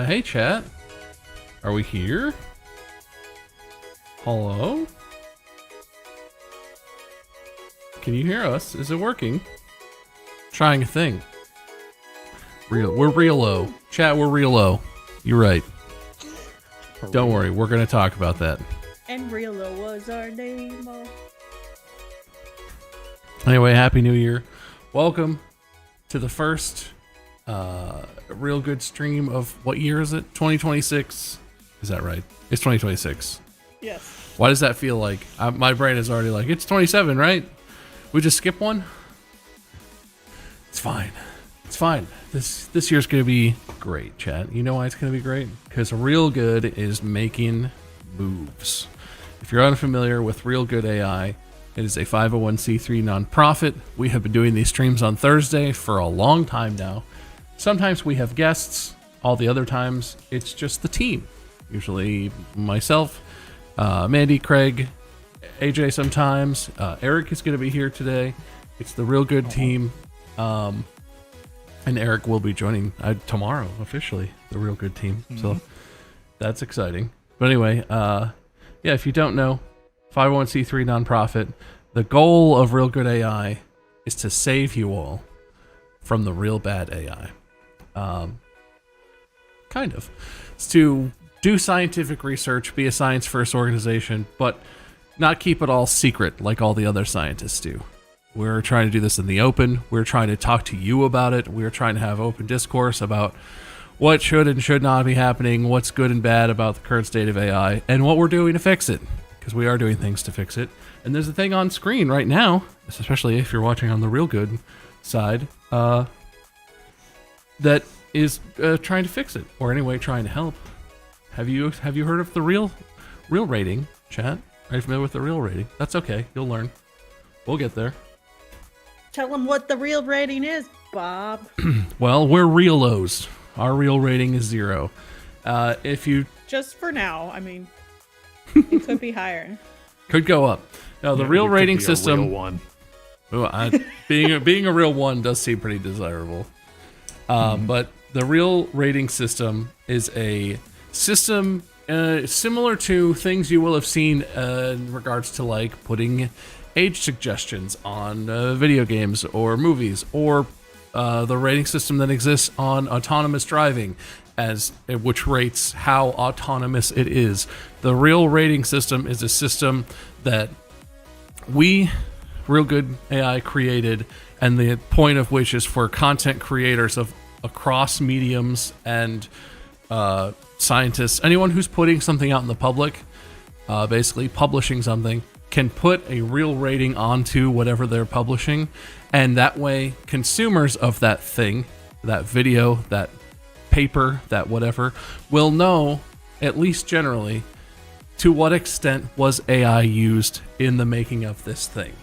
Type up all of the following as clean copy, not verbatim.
Hey chat. Are we here? Hello? Can you hear us? Is it working? Trying a thing. We're real low. Chat, we're real low. You're right. Don't worry, we're gonna talk about that. And real low was our name. Anyway, Happy New Year. Welcome to the first real good stream of, what year is it? 2026? Is that right? It's 2026. Yes. Why does that feel like? My brain is already like, it's 27, right? We just skip one? It's fine. It's fine. This year's going to be great, chat. You know why it's going to be great? Because Real Good is making moves. If you're unfamiliar with Real Good AI, it is a 501c3 nonprofit. We have been doing these streams on Thursday for a long time now. Sometimes we have guests. All the other times, it's just the team. Usually myself, Mandy, Craig, AJ sometimes. Eric is going to be here today. It's the Real Good team. And Eric will be joining tomorrow, officially, the Real Good team. Mm-hmm. So that's exciting. But anyway, yeah, if you don't know, 501c3 nonprofit. The goal of Real Good AI is to save you all from the real bad AI. Kind of. It's to do scientific research, be a science-first organization, but not keep it all secret like all the other scientists do. We're trying to do this in the open. We're trying to talk to you about it. We're trying to have open discourse about what should and should not be happening, what's good and bad about the current state of AI, and what we're doing to fix it. Because we are doing things to fix it. And there's a thing on screen right now, especially if you're watching on the Real Good side, that is trying to fix it, or anyway trying to help. Have you heard of the real rating, chat? Are you familiar with the real rating? That's okay, you'll learn. We'll get there. Tell them what the real rating is, Bob. Well, we're realos. Our real rating is 0. If you just for now, I mean, it could be higher. Could go up. Now the real rating system. A real one. Well, being a real one does seem pretty desirable. But the real rating system is a system similar to things you will have seen in regards to like putting age suggestions on video games or movies, or the rating system that exists on autonomous driving, which rates how autonomous it is. The real rating system is a system that we, Real Good AI, created, and the point of which is for content creators of across mediums and scientists, anyone who's putting something out in the public, basically publishing something, can put a real rating onto whatever they're publishing, and that way consumers of that thing, that video, that paper, that whatever, will know, at least generally, to what extent was AI used in the making of this thing.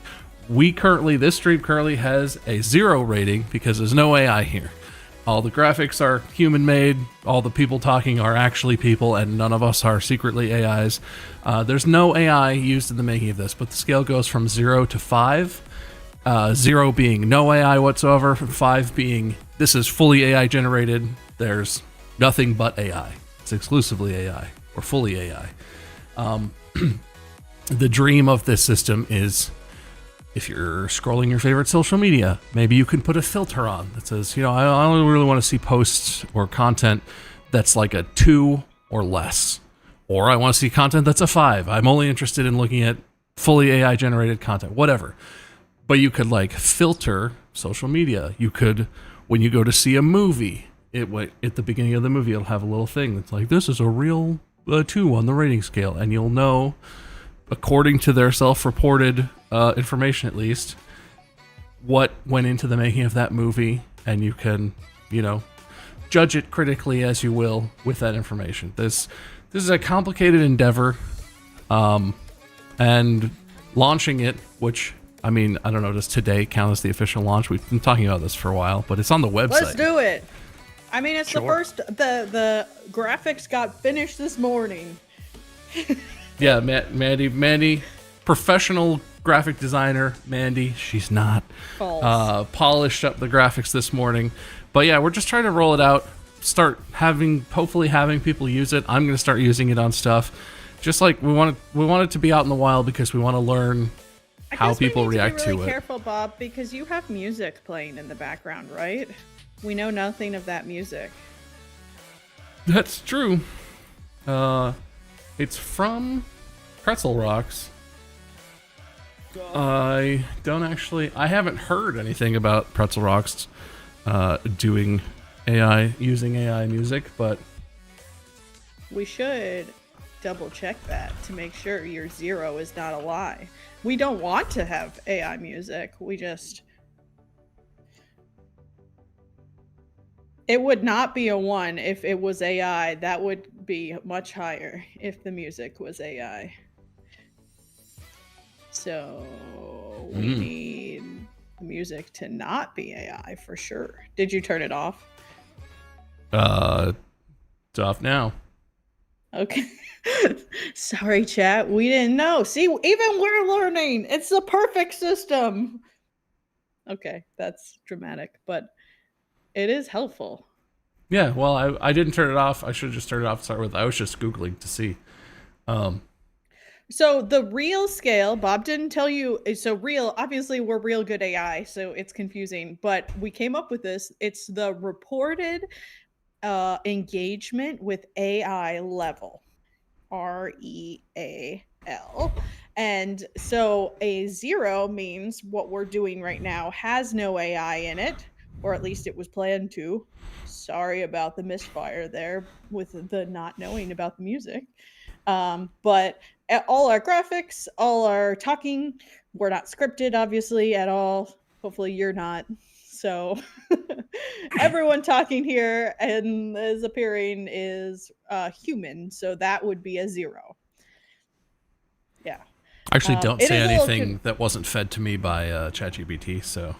This stream currently has a 0 rating because there's no AI here. All the graphics are human-made, all the people talking are actually people, and none of us are secretly AIs. There's no AI used in the making of this, but the scale goes from 0 to 5. 0 being no AI whatsoever, 5 being this is fully AI generated, there's nothing but AI. It's exclusively AI, or fully AI. The dream of this system is, if you're scrolling your favorite social media, maybe you can put a filter on that says, I only really want to see posts or content that's like a 2 or less. Or I want to see content that's a 5. I'm only interested in looking at fully AI generated content, whatever. But you could like filter social media. You could, when you go to see a movie, at the beginning of the movie, it'll have a little thing that's like, this is a real 2 on the rating scale. And you'll know, according to their self-reported information at least, what went into the making of that movie. And you can, judge it critically as you will with that information. This is a complicated endeavor. And launching it, which, I mean, I don't know, does today count as the official launch? We've been talking about this for a while, but it's on the website. Let's do it. I mean, it's the first, the graphics got finished this morning. Yeah, Mandy, professional graphic designer, Mandy, she's not. Polished up the graphics this morning. But yeah, we're just trying to roll it out, hopefully having people use it. I'm going to start using it on stuff. Just like we want it to be out in the wild because we want to learn how people react to it. I guess we need to be really careful, Bob, because you have music playing in the background, right? We know nothing of that music. That's true. It's from Pretzel Rocks. I haven't heard anything about Pretzel Rocks using AI music, but we should double check that to make sure your 0 is not a lie. We don't want to have AI music. It would not be a 1 if it was AI. That would be much higher if the music was AI. So we need the music to not be AI for sure. Did you turn it off? It's off now. Okay. Sorry, chat. We didn't know. See, even we're learning. It's the perfect system. Okay, that's dramatic, but it is helpful. Yeah, well, I didn't turn it off. I should have just turned it off to start with. I was just Googling to see. So the real scale, Bob didn't tell you. So real, obviously we're real good AI, so it's confusing, but we came up with this. It's the reported engagement with AI level. REAL. And so a 0 means what we're doing right now has no AI in it, or at least it was planned to. Sorry about the misfire there with the not knowing about the music. But all our graphics, all our talking, we're not scripted, obviously, at all. Hopefully you're not. So everyone talking here and is appearing is human. So that would be a 0. Yeah. I actually don't say anything that wasn't fed to me by ChatGPT, so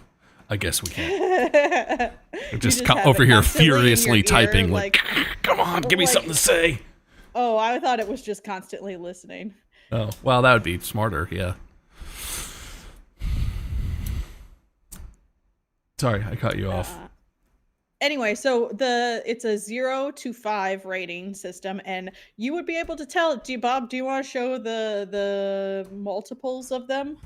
I guess we can't. just over here furiously typing, like, come on, give me something to say. Oh, I thought it was just constantly listening. Oh, well, that would be smarter, yeah. Sorry, I cut you off. Anyway, so it's a 0 to 5 rating system, and you would be able to tell. Bob, do you want to show the multiples of them?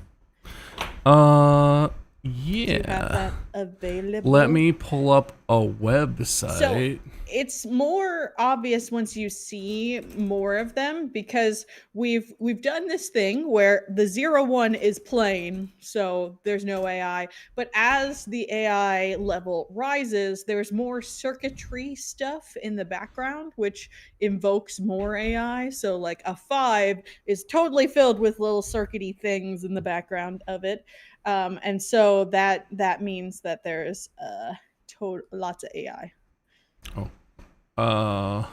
Yeah. Do you have that available? Let me pull up a website. So it's more obvious once you see more of them, because we've done this thing where the 0-1 is plain, so there's no AI. But as the AI level rises, there's more circuitry stuff in the background, which invokes more AI. So like a 5 is totally filled with little circuity things in the background of it. And so that means that there's lots of AI. Oh.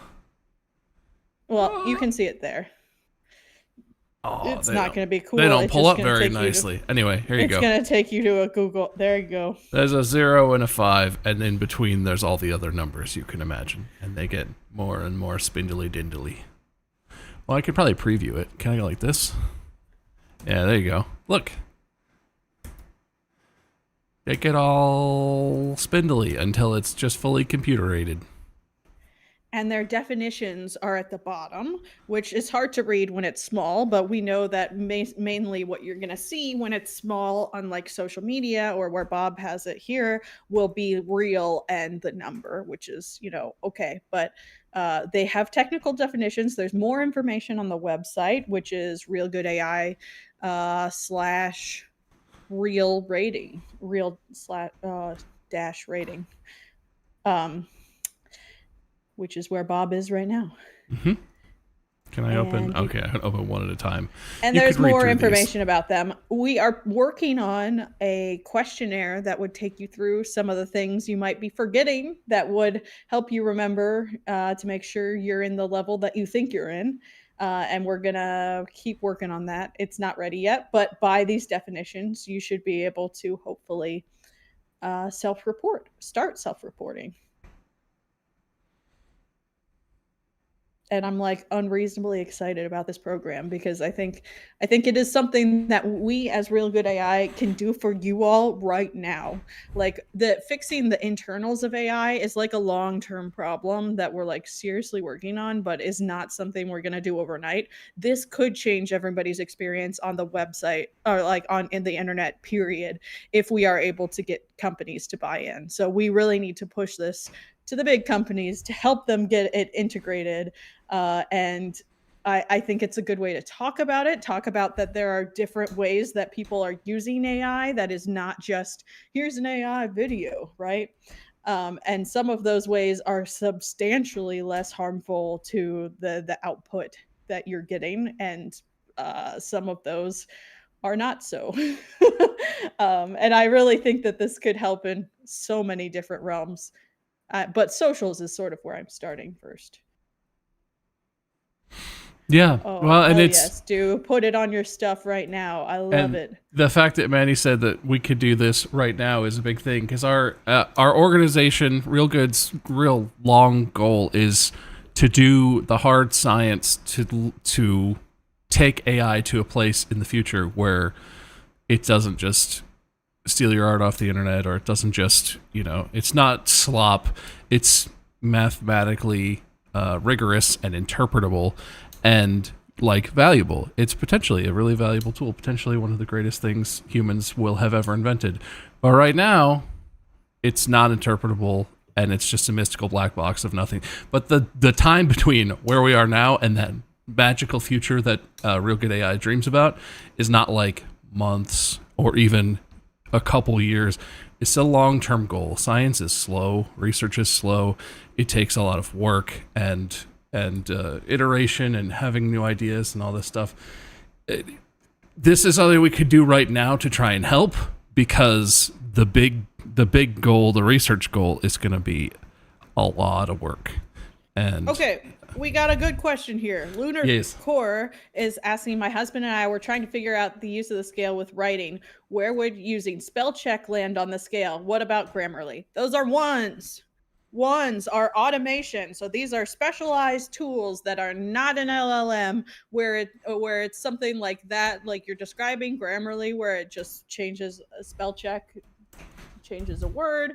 Well, you can see it there. Oh, it's not going to be cool. They don't pull up very nicely. Anyway, here you go. It's going to take you to a Google. There you go. There's a 0 and a 5, and in between there's all the other numbers you can imagine. And they get more and more spindly dindly. Well, I could probably preview it. Can I go like this? Yeah, there you go. Look. They get all spindly until it's just fully computer-aided. And their definitions are at the bottom, which is hard to read when it's small, but we know that mainly what you're going to see when it's small, unlike social media or where Bob has it here, will be real and the number, which is, okay. But they have technical definitions. There's more information on the website, which is Real Good AI slash real rating, real slash dash rating, which is where Bob is right now. Can I open? Okay, I can open one at a time. And You there's could read more through information about them. We are working on a questionnaire that would take you through some of the things you might be forgetting that would help you remember to make sure you're in the level that you think you're in. And we're going to keep working on that. It's not ready yet, but by these definitions, you should be able to hopefully start self-reporting. And I'm like unreasonably excited about this program because I think it is something that we as Real Good AI can do for you all right now. Like fixing the internals of AI is like a long-term problem that we're like seriously working on, but is not something we're going to do overnight. This could change everybody's experience on the website or like in the internet period if we are able to get companies to buy in. So we really need to push this to the big companies to help them get it integrated. And I think it's a good way to talk about it. Talk about that there are different ways that people are using AI that is not just here's an AI video, right? And some of those ways are substantially less harmful to the output that you're getting, and some of those are not so. And I really think that this could help in so many different realms. But socials is sort of where I'm starting first. Yeah. Well, and it's yes, do put it on your stuff right now. I love it. The fact that Manny said that we could do this right now is a big thing because our organization, Real Good's real long goal is to do the hard science to take AI to a place in the future where it doesn't just steal your art off the internet, or it doesn't just, it's not slop. It's mathematically rigorous and interpretable and like valuable. It's potentially a really valuable tool, potentially one of the greatest things humans will have ever invented. But right now, it's not interpretable and it's just a mystical black box of nothing. But the time between where we are now and that magical future that Real Good AI dreams about is not like months or even a couple years. It's a long-term goal. Science is slow. Research is slow. It takes a lot of work and iteration and having new ideas and all this stuff. This is something we could do right now to try and help, because the big goal, the research goal, is going to be a lot of work. And okay, we got a good question here. Lunar Core is asking, my husband and I were trying to figure out the use of the scale with writing. Where would using spell check land on the scale? What about Grammarly? Those are ones. Ones are automation. So these are specialized tools that are not an LLM where it's something like that, like you're describing Grammarly, where it just changes a spell check, changes a word,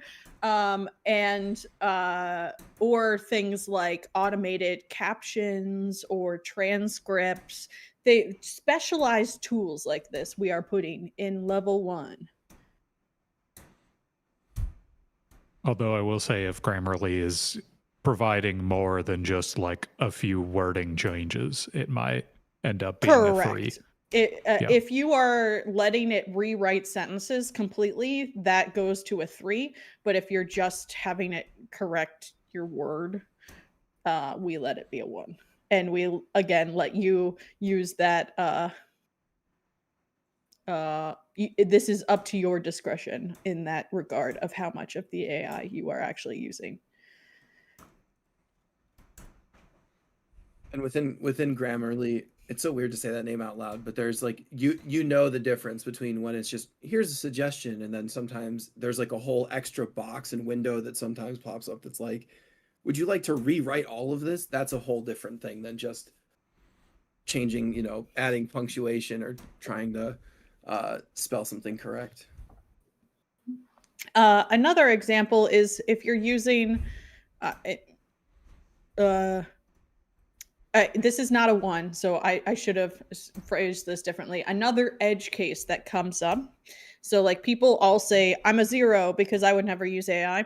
or things like automated captions or transcripts. They specialized tools like this we are putting in level 1. Although I will say, if Grammarly is providing more than just like a few wording changes, it might end up being a free. If you are letting it rewrite sentences completely, that goes to a 3. But if you're just having it correct your word, we let it be a 1. And we, again, let you use that. This is up to your discretion in that regard of how much of the AI you are actually using. And within Grammarly, it's so weird to say that name out loud, but there's like you know the difference between when it's just here's a suggestion, and then sometimes there's like a whole extra box and window that sometimes pops up that's like, would you like to rewrite all of this? That's a whole different thing than just changing, adding punctuation or trying to spell something correct. Another example is if you're using this is not a 1, so I should have phrased this differently. Another edge case that comes up. So like people all say, I'm a 0 because I would never use AI.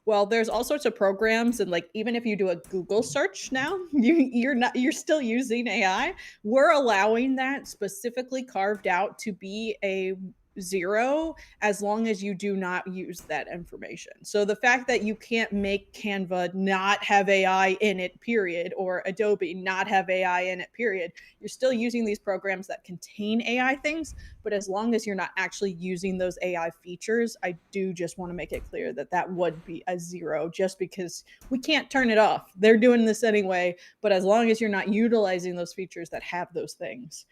Well, there's all sorts of programs, and like even if you do a Google search now, you're still using AI. We're allowing that specifically carved out to be a 0 as long as you do not use that information. So the fact that you can't make Canva not have AI in it, period, or Adobe not have AI in it, period, you're still using these programs that contain AI things. But as long as you're not actually using those AI features, I do just want to make it clear that that would be a 0, just because we can't turn it off. They're doing this anyway. But as long as you're not utilizing those features that have those things,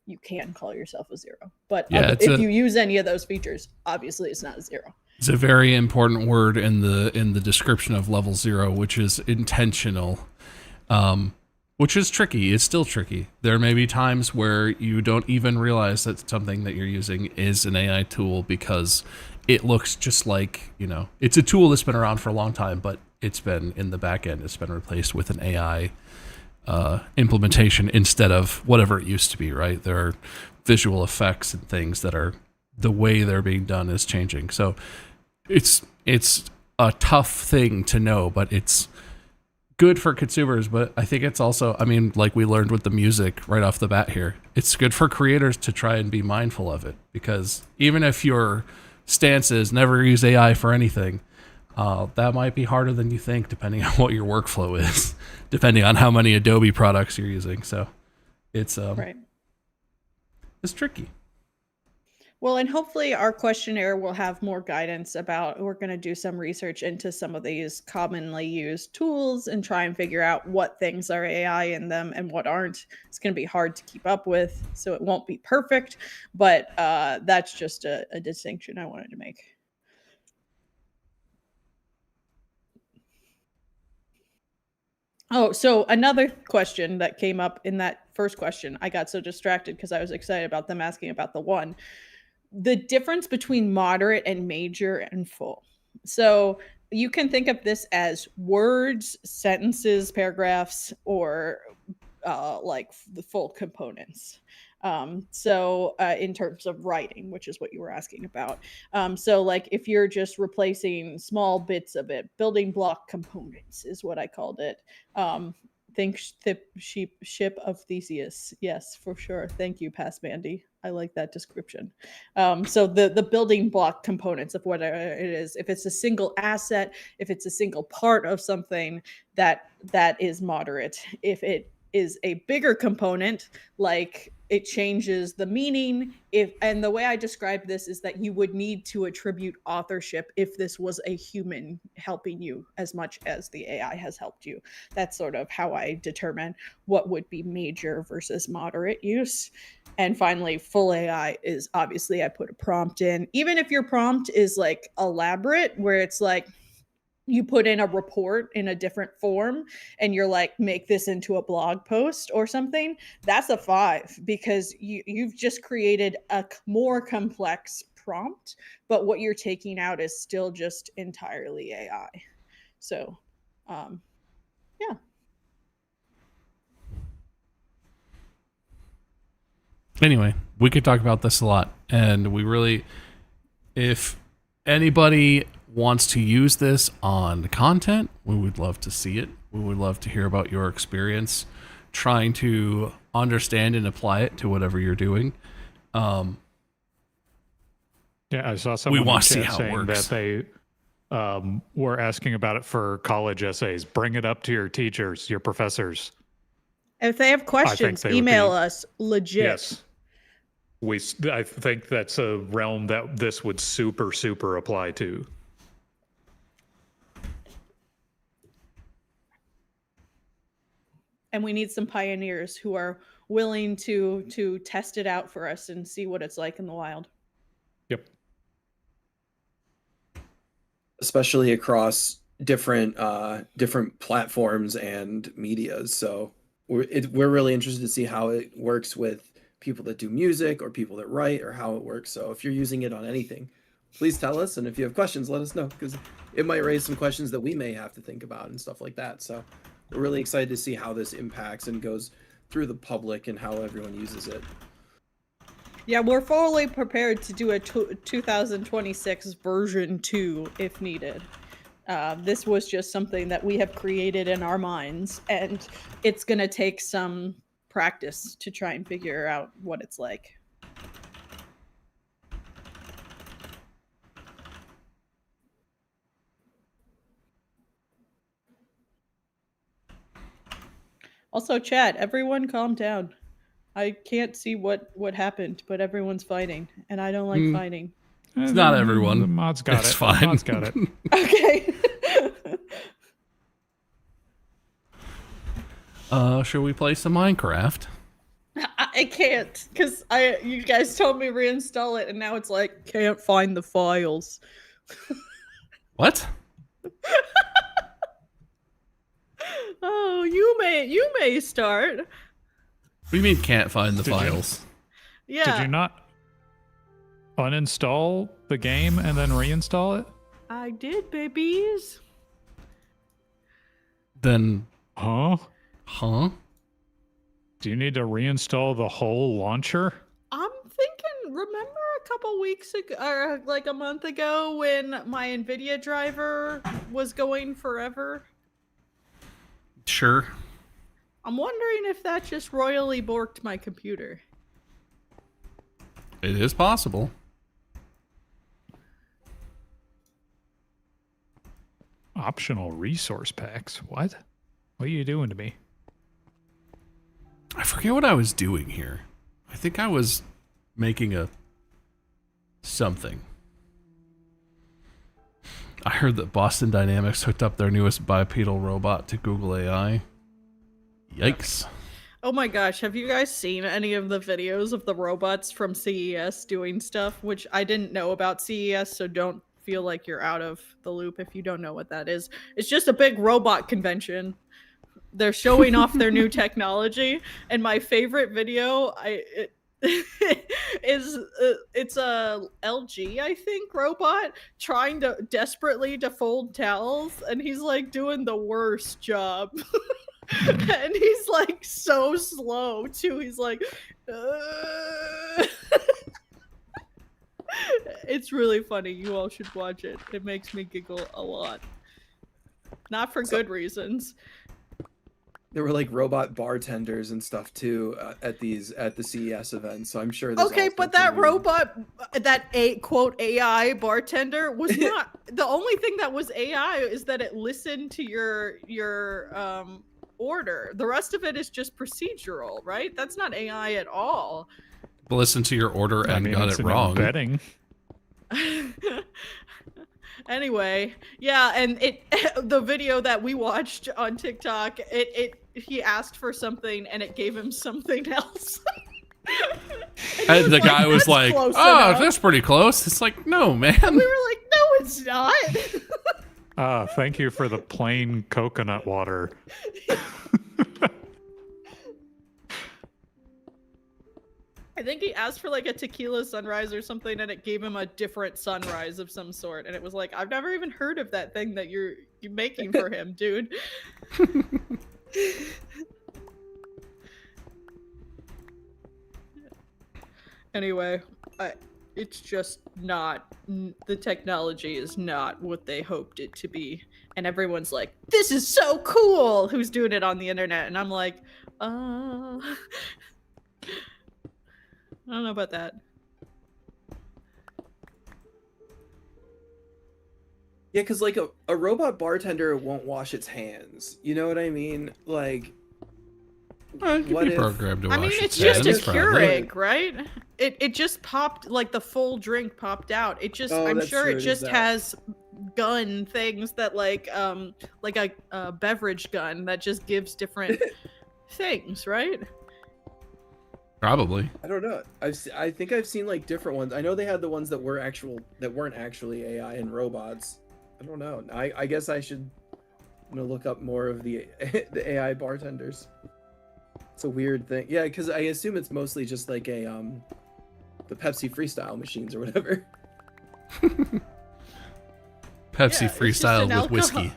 you can call yourself a 0. But Yeah, if you use any of those features, obviously it's not a 0. It's a very important word in the description of level 0, which is intentional, which is tricky. It's still tricky. There may be times where you don't even realize that something that you're using is an AI tool because it looks just like, it's a tool that's been around for a long time, but it's been in the back end. It's been replaced with an AI implementation instead of whatever it used to be, right? There are visual effects and things that are, the way they're being done is changing. So it's a tough thing to know, but it's good for consumers. But I think it's also, like we learned with the music right off the bat here, it's good for creators to try and be mindful of it, because even if your stance is never use AI for anything, that might be harder than you think, depending on what your workflow is, depending on how many Adobe products you're using. So it's Right. It's tricky. Well, and hopefully our questionnaire will have more guidance about, we're going to do some research into some of these commonly used tools and try and figure out what things are AI in them and what aren't. It's going to be hard to keep up with, so it won't be perfect, but that's just a distinction I wanted to make. Oh, so another question that came up in that first question, I got so distracted because I was excited about them asking about the one. The difference between moderate and major and full. So you can think of this as words, sentences, paragraphs, or like the full components. In terms of writing, which is what you were asking about. So like if you're just replacing small bits of it, building block components is what I called it. Think ship of Theseus. Yes, for sure. Thank you, Past Mandy. I like that description. So the building block components of whatever it is, if it's a single asset, if it's a single part of something, that is moderate. If it is a bigger component, like it changes the meaning, and the way I describe this is that you would need to attribute authorship if this was a human helping you as much as the AI has helped you. That's sort of how I determine what would be major versus moderate use. And finally, full AI is obviously I put a prompt in. Even if your prompt is like elaborate, where it's like you put in a report in a different form and you're like, make this into a blog post or something, that's a 5, because you've just created a more complex prompt, but what you're taking out is still just entirely AI. So, yeah. Anyway, we could talk about this a lot, and we really, if anybody wants to use this on content, we would love to see it. We would love to hear about your experience trying to understand and apply it to whatever you're doing. Yeah, I saw someone want to see in chat how it saying works. that they were asking about it for college essays. Bring it up to your teachers, your professors. If they have questions, email us. Legit. Yes. I think that's a realm that this would super apply to. And we need some pioneers who are willing to test it out for us and see what it's like in the wild. Yep. Especially across different platforms and medias. So we're really interested to see how it works with people that do music or people that write, or how it works. So if you're using it on anything, please tell us. And if you have questions, let us know, because it might raise some questions that we may have to think about and stuff like that. So we're really excited to see how this impacts and goes through the public and how everyone uses it. Yeah, we're fully prepared to do a 2026 version 2 if needed. This was just something that we have created in our minds, and it's going to take some practice to try and figure out what it's like. Also, chat, everyone calm down. I can't see what happened, but everyone's fighting, and I don't like fighting. It's not everyone. The mods got It's it. fine. The mods got it. Okay. Should we play some Minecraft? I can't, because you guys told me reinstall it, and now it's like, can't find the files. What? Oh, you may start. What do you mean can't find the Did you- files? Yeah. Did you not uninstall the game and then reinstall it? I did, babies. Then, Huh? Do you need to reinstall the whole launcher? I'm thinking, remember a couple weeks ago, or like a month ago, when my NVIDIA driver was going forever? Sure. I'm wondering if that just royally borked my computer. It is possible. Optional resource packs? What? What are you doing to me? I forget what I was doing here. I think I was making a something. I heard that Boston Dynamics hooked up their newest bipedal robot to Google AI. Yikes. Oh my gosh, have you guys seen any of the videos of the robots from CES doing stuff? Which I didn't know about CES, so don't feel like you're out of the loop if you don't know what that is. It's just a big robot convention. They're showing off their new technology, and my favorite video it's a LG, I think, robot trying to desperately to fold towels, and he's like doing the worst job. And he's like so slow too. He's like it's really funny. You all should watch it. It makes me giggle a lot. Not for good reasons. There were like robot bartenders and stuff too at the CES events, so I'm sure. There's Okay, all but sorts of that weird- robot, that quote AI bartender was not the only thing that was AI is that it listened to your order. The rest of it is just procedural, right? That's not AI at all. Listen to your order and got it's it an wrong. embedding. Anyway, yeah, and the video that we watched on TikTok, he asked for something and it gave him something else. And the guy was "That's like, close oh, enough." that's pretty close. It's like, no, man. We were like, no, it's not. Thank you for the plain coconut water. I think he asked for like a tequila sunrise or something, and it gave him a different sunrise of some sort. And it was like, I've never even heard of that thing that you're making for him, dude. Anyway, it's just not, the technology is not what they hoped it to be. And everyone's like, this is so cool, who's doing it on the internet. And I'm like, I don't know about that. Yeah, because like a robot bartender won't wash its hands. You know what I mean? Like, It could what be if- programmed to wash I mean, it's its just a hands, probably. Keurig, right? It just popped, like the full drink popped out. It just, Oh, I'm that's sure true, it it is just that. has gun things that like a beverage gun that just gives different things, right? Probably. I don't know. I think I've seen like different ones. I know they had the ones that weren't actually AI and robots. I don't know. I guess I should look up more of the the AI bartenders. It's a weird thing. Yeah, because I assume it's mostly just like a the Pepsi freestyle machines or whatever. Pepsi Yeah, it's just freestyle an with alcohol- whiskey.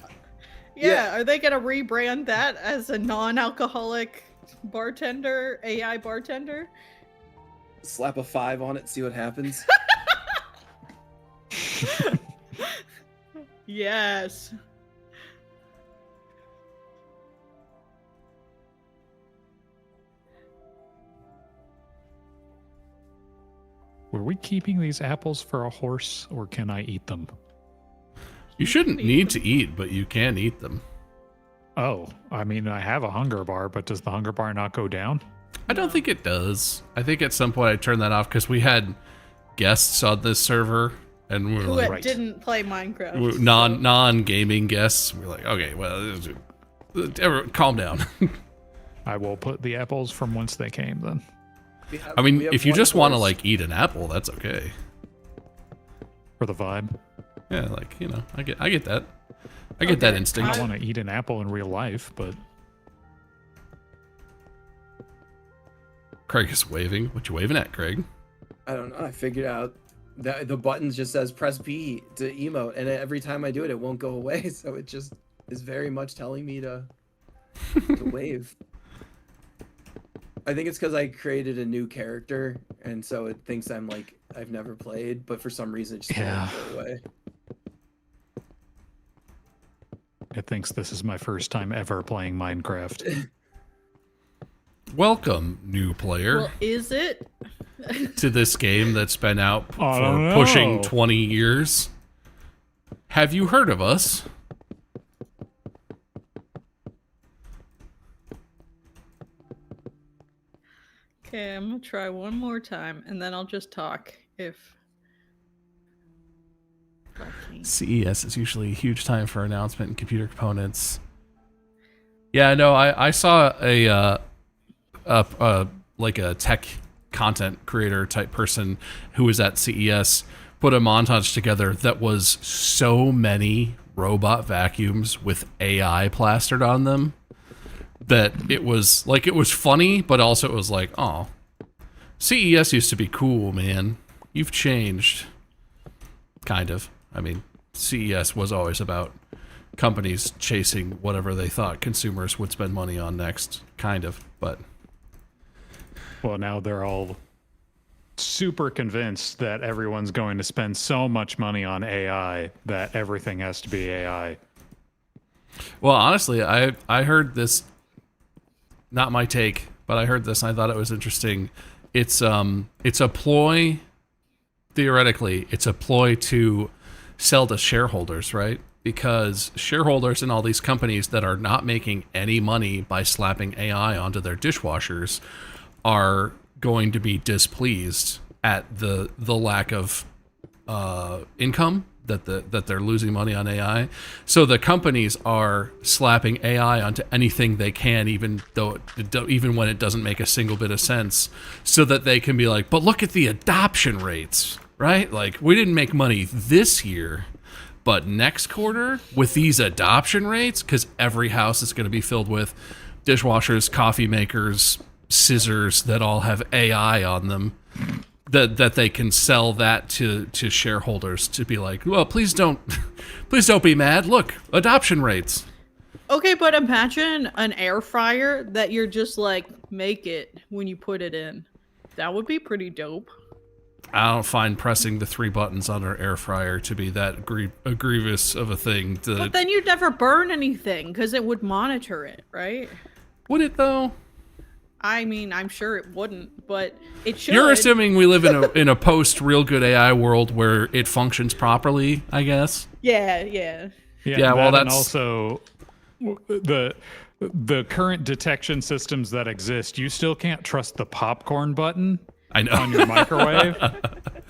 Yeah, are they gonna rebrand that as a non-alcoholic bartender, AI bartender? Slap a 5 on it, see what happens. Yes. Were we keeping these apples for a horse, or can I eat them? You shouldn't need to eat, but you can eat them. Oh, I mean, I have a hunger bar, but does the hunger bar not go down? I don't think it does. I think at some point I turned that off because we had guests on this server, and we were Who like, Right. didn't play Minecraft. non-gaming guests. We're like, okay, well, calm down. I will put the apples from whence they came then. I mean, We have if you one just want to horse. like eat an apple, that's okay. For the vibe. Yeah, like, you know, I get that. I get that Okay, instinct. I don't want to eat an apple in real life, but Craig is waving. What you waving at, Craig? I don't know. I figured out that the button just says press B to emote, and every time I do it, it won't go away. So it just is very much telling me to wave. I think it's because I created a new character, and so it thinks I'm like I've never played, but for some reason it just Yeah. won't go away. it thinks this is my first time ever playing Minecraft. Welcome, new player, Well, is it? to this game that's been out I for don't pushing know. 20 years. Have you heard of us? Okay, I'm gonna try one more time, and then I'll just talk if. Okay. CES is usually a huge time for announcement and computer components. Yeah, no, I saw a like a tech content creator type person who was at CES put a montage together that was so many robot vacuums with AI plastered on them that it was funny, but also it was like, oh, CES used to be cool, man. You've changed. Kind of. I mean, CES was always about companies chasing whatever they thought consumers would spend money on next, kind of, but Well, now they're all super convinced that everyone's going to spend so much money on AI that everything has to be AI. well, honestly, I heard this, not my take, but I heard this and I thought it was interesting. It's a ploy, theoretically, it's a ploy to sell to shareholders, right? Because shareholders in all these companies that are not making any money by slapping AI onto their dishwashers are going to be displeased at the lack of income that they're losing money on AI. So the companies are slapping AI onto anything they can, even when it doesn't make a single bit of sense, so that they can be like, but look at the adoption rates, right? Like, we didn't make money this year, but next quarter with these adoption rates, because every house is going to be filled with dishwashers, coffee makers, scissors that all have AI on them, that they can sell that to shareholders to be like, well, please don't be mad. Look, adoption rates. Okay, but imagine an air fryer that you're just like, make it when you put it in. That would be pretty dope. I don't find pressing the 3 buttons on our air fryer to be that grievous of a thing. But then you'd never burn anything because it would monitor it, right? Would it though? I mean, I'm sure it wouldn't, but it should. You're assuming we live in a post real good AI world where it functions properly, I guess. Yeah, yeah. Yeah, well, that and that's- also the current detection systems that exist. You still can't trust the popcorn button I know. on your microwave.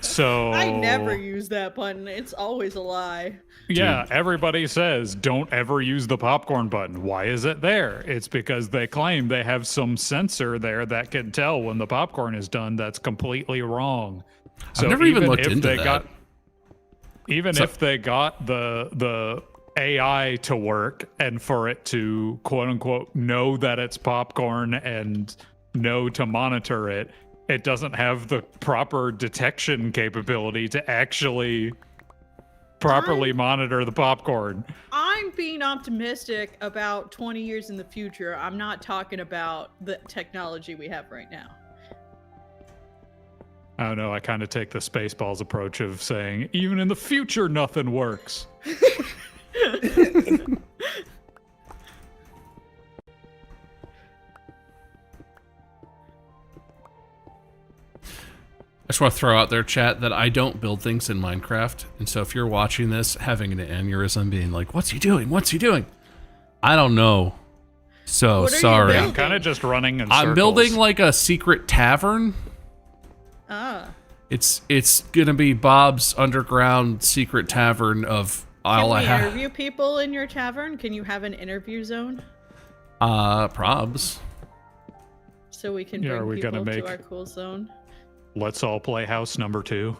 So I never use that button. It's always a lie. Yeah, everybody says don't ever use the popcorn button. Why is it there? It's because they claim they have some sensor there that can tell when the popcorn is done. That's completely wrong. So I've never even looked if into they that. If they got the AI to work and for it to quote unquote know that it's popcorn and know to monitor it, it doesn't have the proper detection capability to actually properly monitor the popcorn. I'm being optimistic about 20 years in the future. I'm not talking about the technology we have right now. I don't know. I kind of take the Spaceballs approach of saying, even in the future, nothing works. I just want to throw out there, chat, that I don't build things in Minecraft. And so if you're watching this, having an aneurysm, being like, what's he doing? What's he doing? I don't know. So What are you sorry. building? I'm kind of just running in circles. I'm building like a secret tavern. Ah. It's gonna be Bob's underground secret tavern of Can we have. interview people in your tavern? Can you have an interview zone? Probs. So we can Yeah, are bring we gonna people make- to our cool zone? Let's all play house number 2.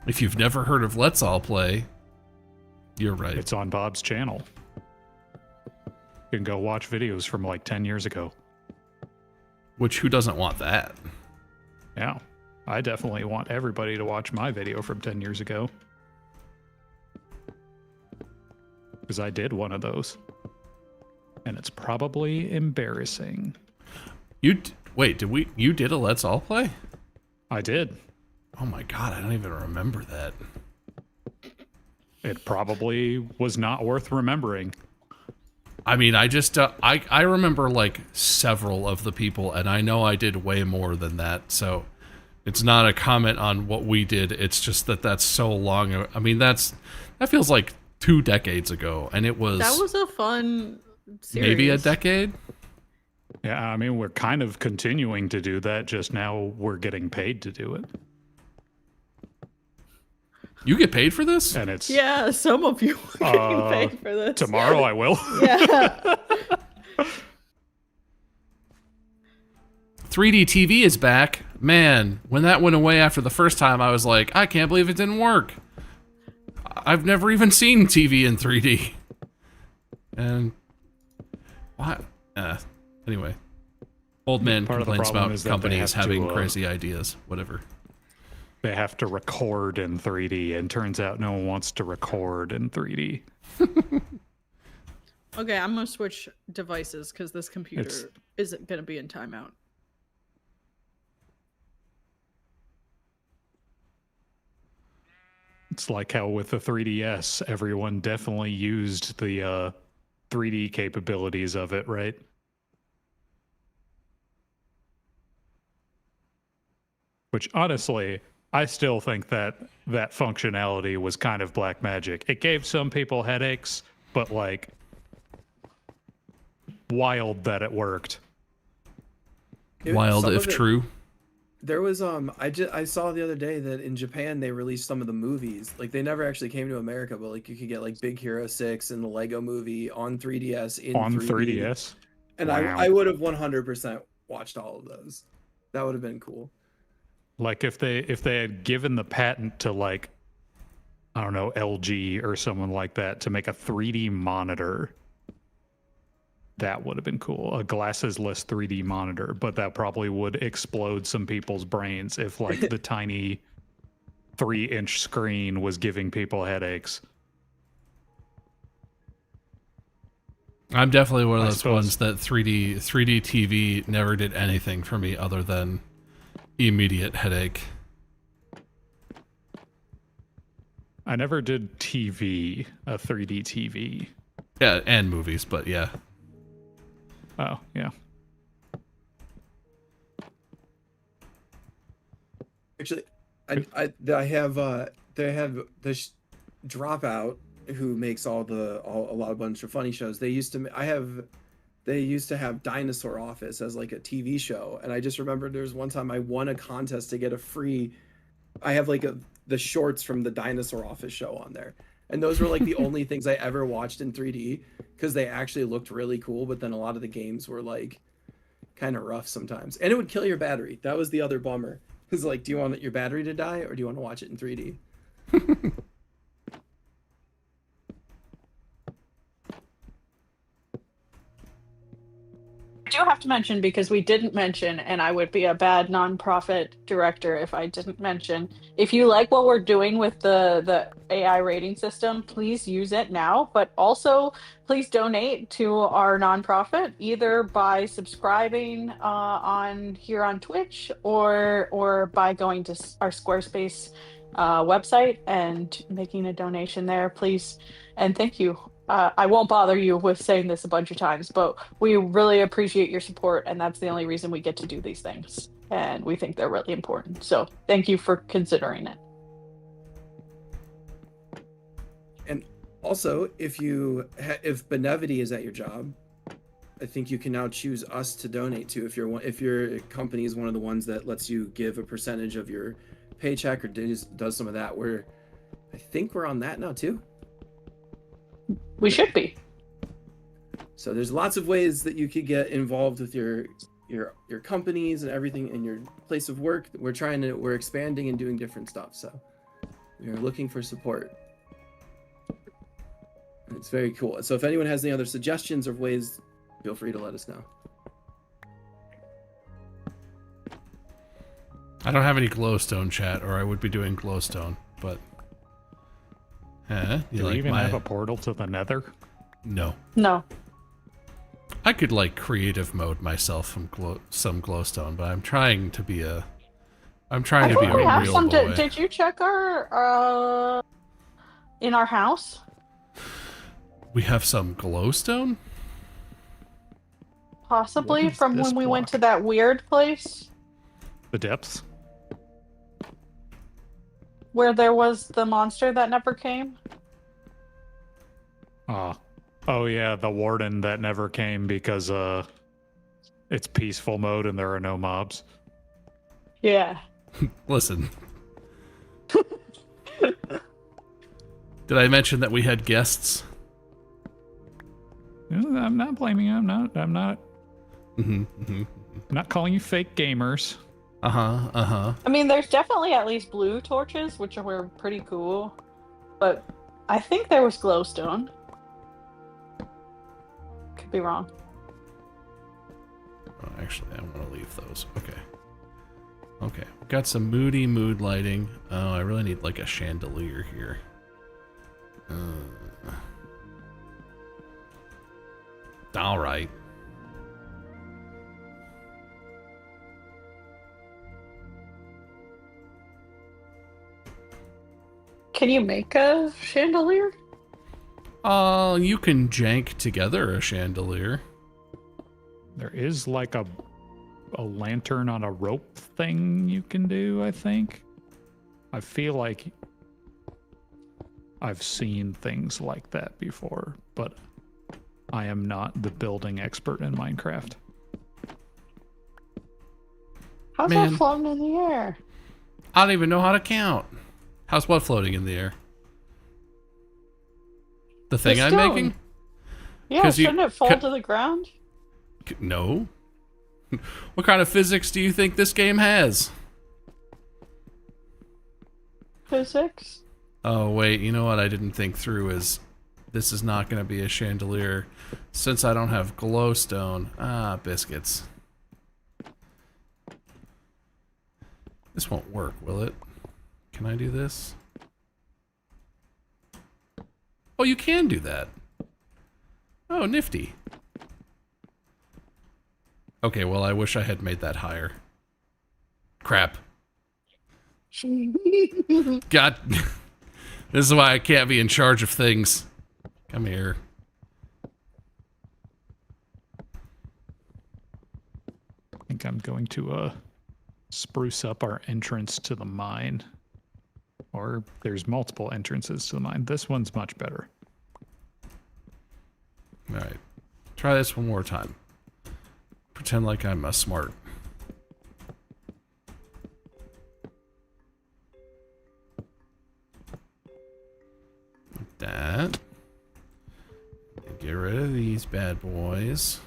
If you've never heard of Let's All Play, you're right. It's on Bob's channel. You can go watch videos from like 10 years ago. Which, who doesn't want that? Yeah, I definitely want everybody to watch my video from 10 years ago. Because I did one of those. And it's probably embarrassing. Wait, you did a Let's All Play? I did. Oh my god, I don't even remember that. It probably was not worth remembering. I mean, I just, I remember like several of the people, and I know I did way more than that, so it's not a comment on what we did, it's just that that's so long. I mean, that feels like 2 decades ago, and it was... That was a fun series. Maybe a decade? Yeah, I mean, we're kind of continuing to do that, just now we're getting paid to do it. You get paid for this? And it's... Yeah, some of you are getting paid for this. Tomorrow I will. Yeah. 3D TV is back. Man, when that went away after the first time, I was like, I can't believe it didn't work. I've never even seen TV in 3D. And... what? Anyway. Old man Part of the complains problem about is that they companies have to, having crazy ideas. Whatever. They have to record in 3D, and turns out no one wants to record in 3D. Okay, I'm gonna switch devices because this computer It's- isn't gonna be in timeout. It's like how with the 3DS, everyone definitely used the 3D capabilities of it, right? Which honestly, I still think that that functionality was kind of black magic. It gave some people headaches, but like, wild that it worked. Wild Some if of it- true. There was I saw the other day that in Japan they released some of the movies. Like they never actually came to America, but like you could get like Big Hero 6 and the Lego Movie on 3DS in On 3D. 3DS? And Wow. I would have 100% watched all of those. That would have been cool. Like if they had given the patent to like, I don't know, LG or someone like that to make a 3D monitor, that would have been cool. A glassesless 3D monitor, but that probably would explode some people's brains if like the tiny 3-inch screen was giving people headaches. I'm definitely one of I those suppose. ones that 3D TV never did anything for me other than immediate headache. I never did TV, a 3D TV. Yeah, and movies, but yeah. Oh, yeah. Actually, I have this Dropout who makes a bunch of funny shows. They used to have Dinosaur Office as like a TV show, and I just remember there was one time I won a contest to get a free. I have like the shorts from the Dinosaur Office show on there, and those were like the only things I ever watched in 3D because they actually looked really cool. But then a lot of the games were like kind of rough sometimes, and it would kill your battery. That was the other bummer. It's like, do you want your battery to die or do you want to watch it in 3D? I do have to mention, because we didn't mention, and I would be a bad nonprofit director if I didn't mention, if you like what we're doing with the AI rating system, please use it now, but also please donate to our nonprofit either by subscribing on here on Twitch or by going to our Squarespace website and making a donation there, please. And thank you. I won't bother you with saying this a bunch of times, but we really appreciate your support, and that's the only reason we get to do these things. And we think they're really important. So thank you for considering it. And also, if Benevity is at your job, I think you can now choose us to donate to. If your company is one of the ones that lets you give a percentage of your paycheck or does some of that, I think we're on that now too. We should be. So there's lots of ways that you could get involved with your companies and everything in your place of work. We're expanding and doing different stuff. So we're looking for support. And it's very cool. So if anyone has any other suggestions or ways, feel free to let us know. I don't have any glowstone chat, or I would be doing glowstone, but Do you even have a portal to the nether? No. No. I could like creative mode myself from some glowstone, but I'm trying to be a We have real some. boy. Did you check our in our house? We have some glowstone? Possibly What is from this when we went block? to that weird place The depths? where there was the monster that never came. Oh yeah, the warden that never came because it's peaceful mode and there are no mobs. Yeah. Listen. Did I mention that we had guests? I'm not blaming you. I'm not not calling you fake gamers. I mean, there's definitely at least blue torches, which were pretty cool. But I think there was glowstone. Could be wrong. Oh, actually, I'm gonna leave those. Okay. Okay. Got some mood lighting. Oh, I really need like a chandelier here. All right. Can you make a chandelier? You can jank together a chandelier. There is like a lantern on a rope thing you can do, I think. I feel like I've seen things like that before, but I am not the building expert in Minecraft. How's Man. that floating in the air? I don't even know how to count. How's what floating in the air? The thing The I'm stone. making? Yeah, 'Cause you- shouldn't it fall to the ground? No. What kind of physics do you think this game has? Physics? Oh, wait, you know what I didn't think through is this is not going to be a chandelier since I don't have glowstone. Ah, biscuits. This won't work, will it? Can I do this? Oh, you can do that. Oh, nifty. Okay, well, I wish I had made that higher. Crap. God. This is why I can't be in charge of things. Come here. I think I'm going to spruce up our entrance to the mine. Or there's multiple entrances to the mine. This one's much better. All right. Try this one more time. Pretend like I'm smart. Like that. Get rid of these bad boys.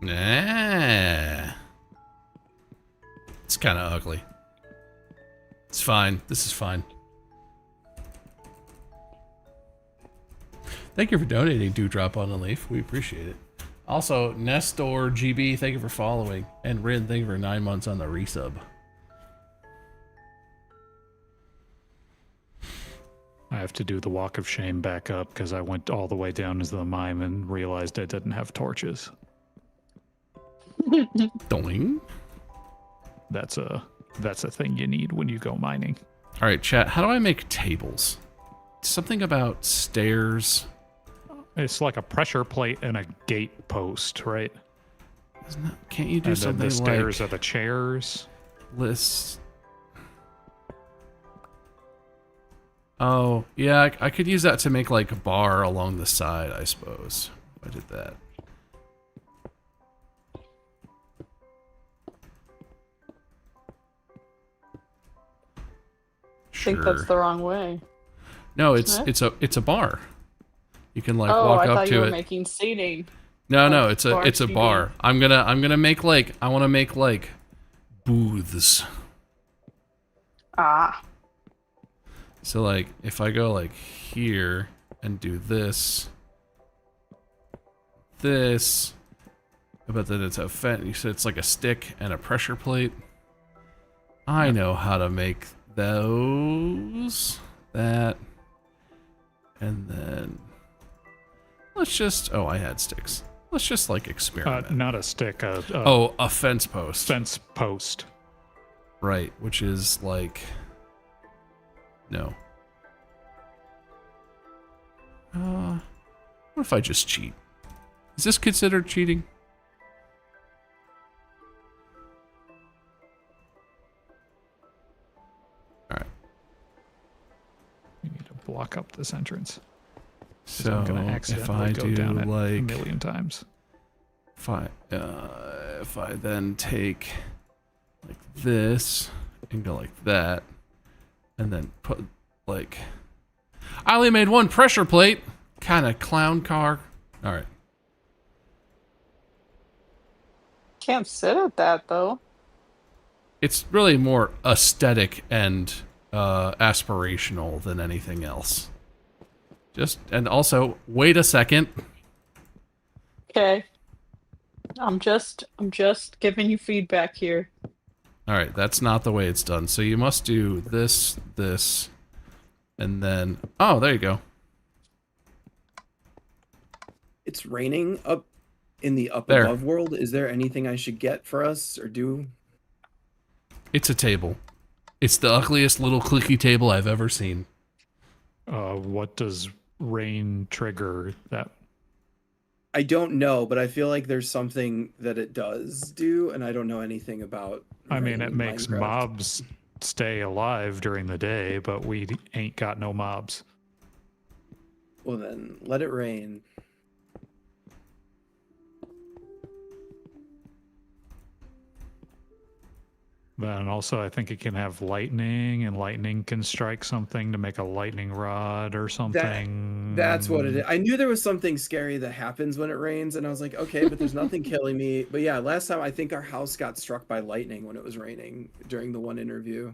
Nah. It's kind of ugly. It's fine. This is fine. Thank you for donating, Dewdrop on a Leaf. We appreciate it. Also, Nestor GB, thank you for following. And Rin, thank you for 9 months on the resub. I have to do the walk of shame back up because I went all the way down into the mine and realized I didn't have torches. Doing. That's a thing you need when you go mining. All right, chat. How do I make tables? Something about stairs. It's like a pressure plate and a gate post, right? Can't you do And something then the stairs like are the chairs? lists? Oh, yeah, I could use that to make like a bar along the side, I suppose. If I did that. I think that's the wrong way. No, Isn't it's a bar. You can like Oh, walk I up thought you to were it. making seating. No, like it's bar a seating. bar. I'm gonna make like I want to make like booths. Ah. So like if I go like here and do this, but then it's a fence. You said it's like a stick and a pressure plate. I know how to make those. That. And then let's just. Oh, I had sticks. Let's just like experiment. Not a stick. A fence post. Fence post. Right, which is like. No. What if I just cheat? Is this considered cheating? Alright. You need to block up this entrance. So I'm gonna if accidentally I go do down it like a million times. if I then take like this and go like that and then put like I only made one pressure plate. Kind of clown car. All right. Can't sit at that though. It's really more aesthetic and aspirational than anything else. And also, wait a second. Okay. I'm just giving you feedback here. All right, that's not the way it's done. So you must do this, and then oh, there you go. It's raining up in the up There. above world. Is there anything I should get for us or do? It's a table. It's the ugliest little clicky table I've ever seen. What does rain trigger that? I don't know, but I feel like there's something that it does do, and I don't know anything about. I mean, rain it in makes Minecraft. mobs stay alive during the day, but we ain't got no mobs. Well then, let it rain. Then also, I think it can have lightning, and lightning can strike something to make a lightning rod or something. That's what it is. I knew there was something scary that happens when it rains, and I was like, okay, but there's nothing killing me. But yeah, last time I think our house got struck by lightning when it was raining during the one interview.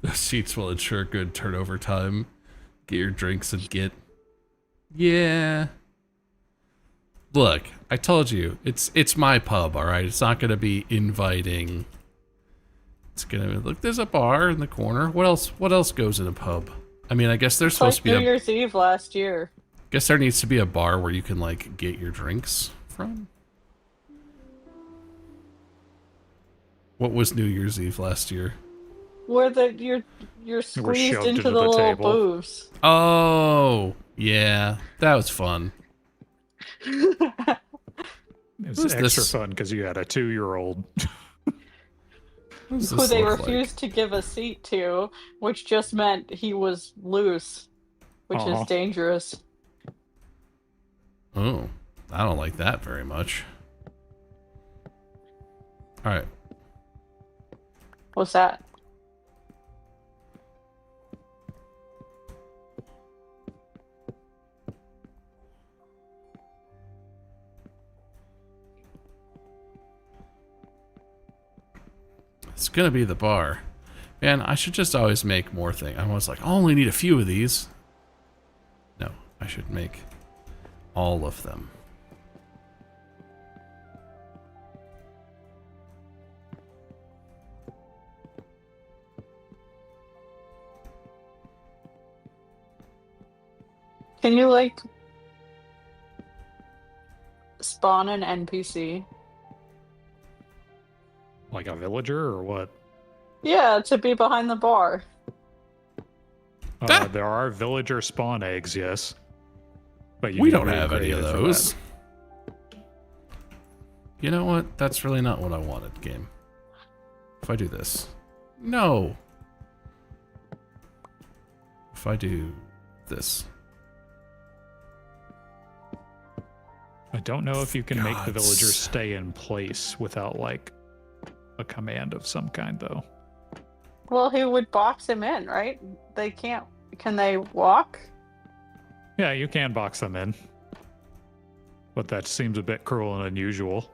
The seats will ensure good turnover time. Get your drinks and get. Yeah. Look, I told you, it's my pub, all right? It's not going to be inviting. It's going to look, there's a bar in the corner. What else goes in a pub? I mean, I guess there's It's supposed like to be New Year's Eve last year. guess there needs to be a bar where you can like get your drinks from. What was New Year's Eve last year? Where you're squeezed shoved into into the the little table. booths. Oh, yeah. That was fun. It's Who's extra this? fun because you had a 2-year-old. What does Who this they look refused to give a seat to, which just meant he was loose, which Aw. is dangerous. Oh, I don't like that very much. All right. What's that? It's gonna be the bar. Man, I should just always make more things. I was like, I only need a few of these. No, I should make all of them. Can you like spawn an NPC? Like a villager or what? Yeah, to be behind the bar. There are villager spawn eggs, yes. But We need don't to be have any of creative for those. that. You know what? That's really not what I wanted, game. If I do this. No. If I do this. I don't know if you can make the Gods. villagers stay in place without like a command of some kind, though. Well, he would box him in, right? They can't. Can they walk? Yeah, you can box them in. But that seems a bit cruel and unusual.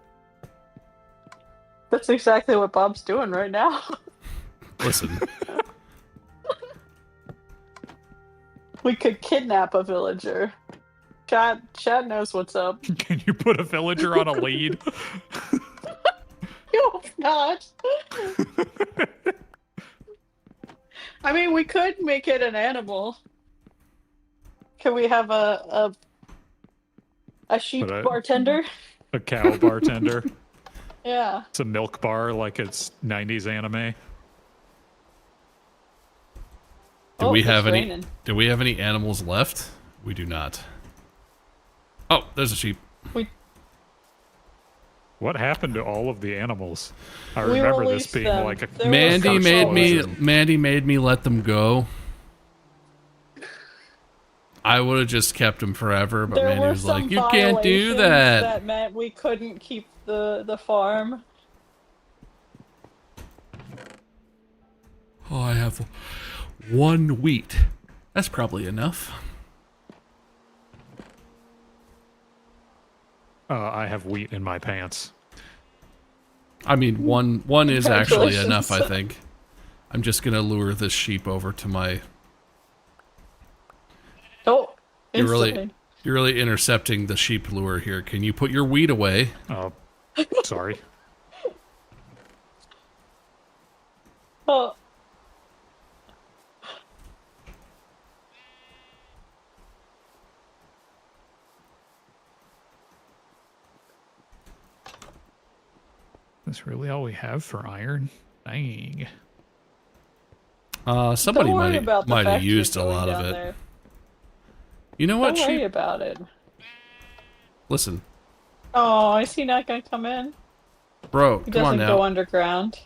That's exactly what Bob's doing right now. Listen. We could kidnap a villager. Chad knows what's up. Can you put a villager on a lead? You hope not. I mean, we could make it an animal. Can we have a sheep But bartender? A cow bartender? Yeah. It's a milk bar like it's 90s anime. Do we have it's any? raining. Do we have any animals left? We do not. Oh, there's a sheep. What happened to all of the animals? I We remember this released being them. like a There was Mandy some made me. socialism. Mandy made me let them go. I would have just kept them forever, but There Mandy were was like, some "You can't do violations that." That meant we couldn't keep the farm. Oh, I have one wheat. That's probably enough. I have wheat in my pants. I mean, one is actually Congratulations. enough, I think. I'm just gonna lure this sheep over to my. Oh, You're instantly. really intercepting the sheep lure here. Can you put your wheat away? Sorry. Oh. That's really all we have for iron? Dang. Somebody Don't worry might about the have factory used a going lot of down it. there. You know what, Don't worry sheep? about it. Listen, Oh, is he not gonna come in? bro, He come on doesn't go now. underground.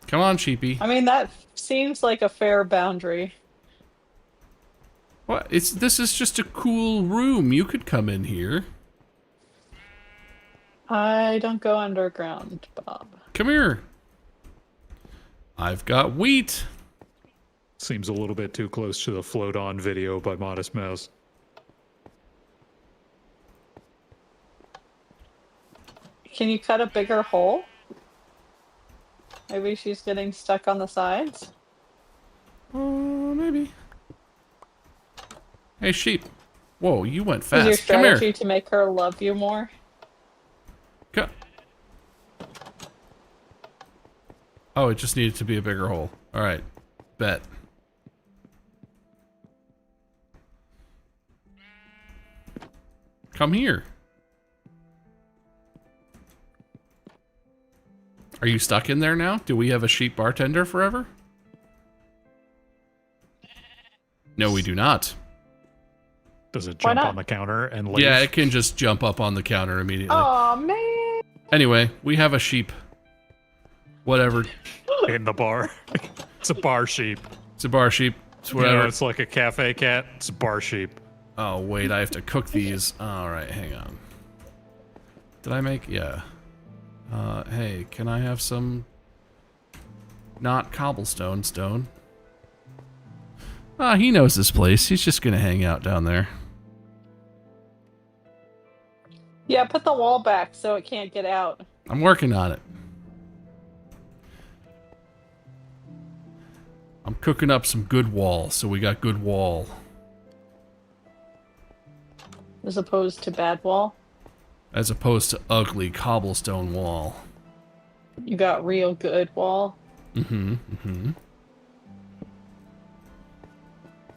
Come on, sheepy. I mean, that seems like a fair boundary. What? This is just a cool room. You could come in here. I don't go underground, Bob. Come here. I've got wheat. Seems a little bit too close to the float on video by Modest Mouse. Can you cut a bigger hole? Maybe she's getting stuck on the sides. Maybe. Hey, sheep. Whoa, you went Is your fast. Come here. strategy to make her love you more? Come. Oh, it just needed to be a bigger hole. All right. Bet. Come here. Are you stuck in there now? Do we have a sheep bartender forever? No, we do not. Does it Why jump not? on the counter and leave? Yeah, it can just jump up on the counter immediately. Oh man! Anyway, we have a sheep. Whatever. In the bar. It's a bar sheep. It's a bar sheep. It's You know, whatever. it's like a cafe cat. It's a bar sheep. Oh, wait, I have to cook these. All right, hang on. Did I make? Yeah. Hey, can I have some not cobblestone stone? Ah, he knows this place. He's just gonna hang out down there. Yeah, put the wall back so it can't get out. I'm working on it. I'm cooking up some good wall, so we got good wall. As opposed to bad wall. As opposed to ugly cobblestone wall. You got real good wall.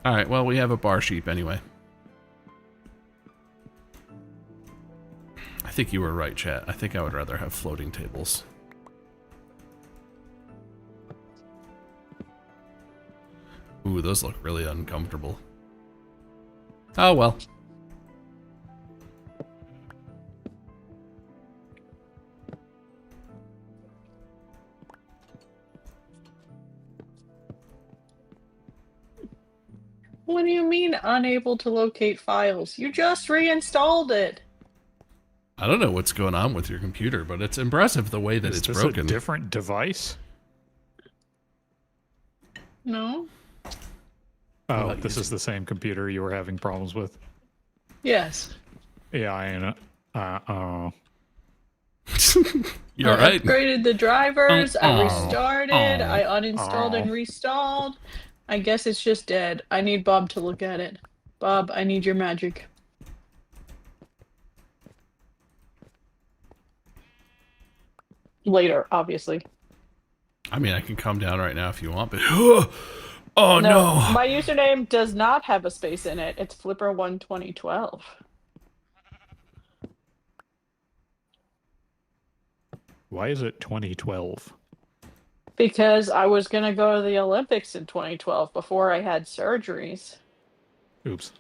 Alright, well, we have a bar sheep anyway. I think you were right, chat. I think I would rather have floating tables. Ooh, those look really uncomfortable. Oh, well. What do you mean unable to locate files? You just reinstalled it. I don't know what's going on with your computer, but it's impressive the way that it's broken. Is this a different device? No? Oh, this is the same computer you were having problems with? Yes. Yeah, I know. You're I right. upgraded the drivers, I restarted, I uninstalled and restalled. I guess it's just dead. I need Bob to look at it. Bob, I need your magic. Later, obviously. I mean, I can come down right now if you want, but... Oh, no! My username does not have a space in it. It's Flipper12012. Why is it 2012? Because I was going to go to the Olympics in 2012 before I had surgeries. Oops.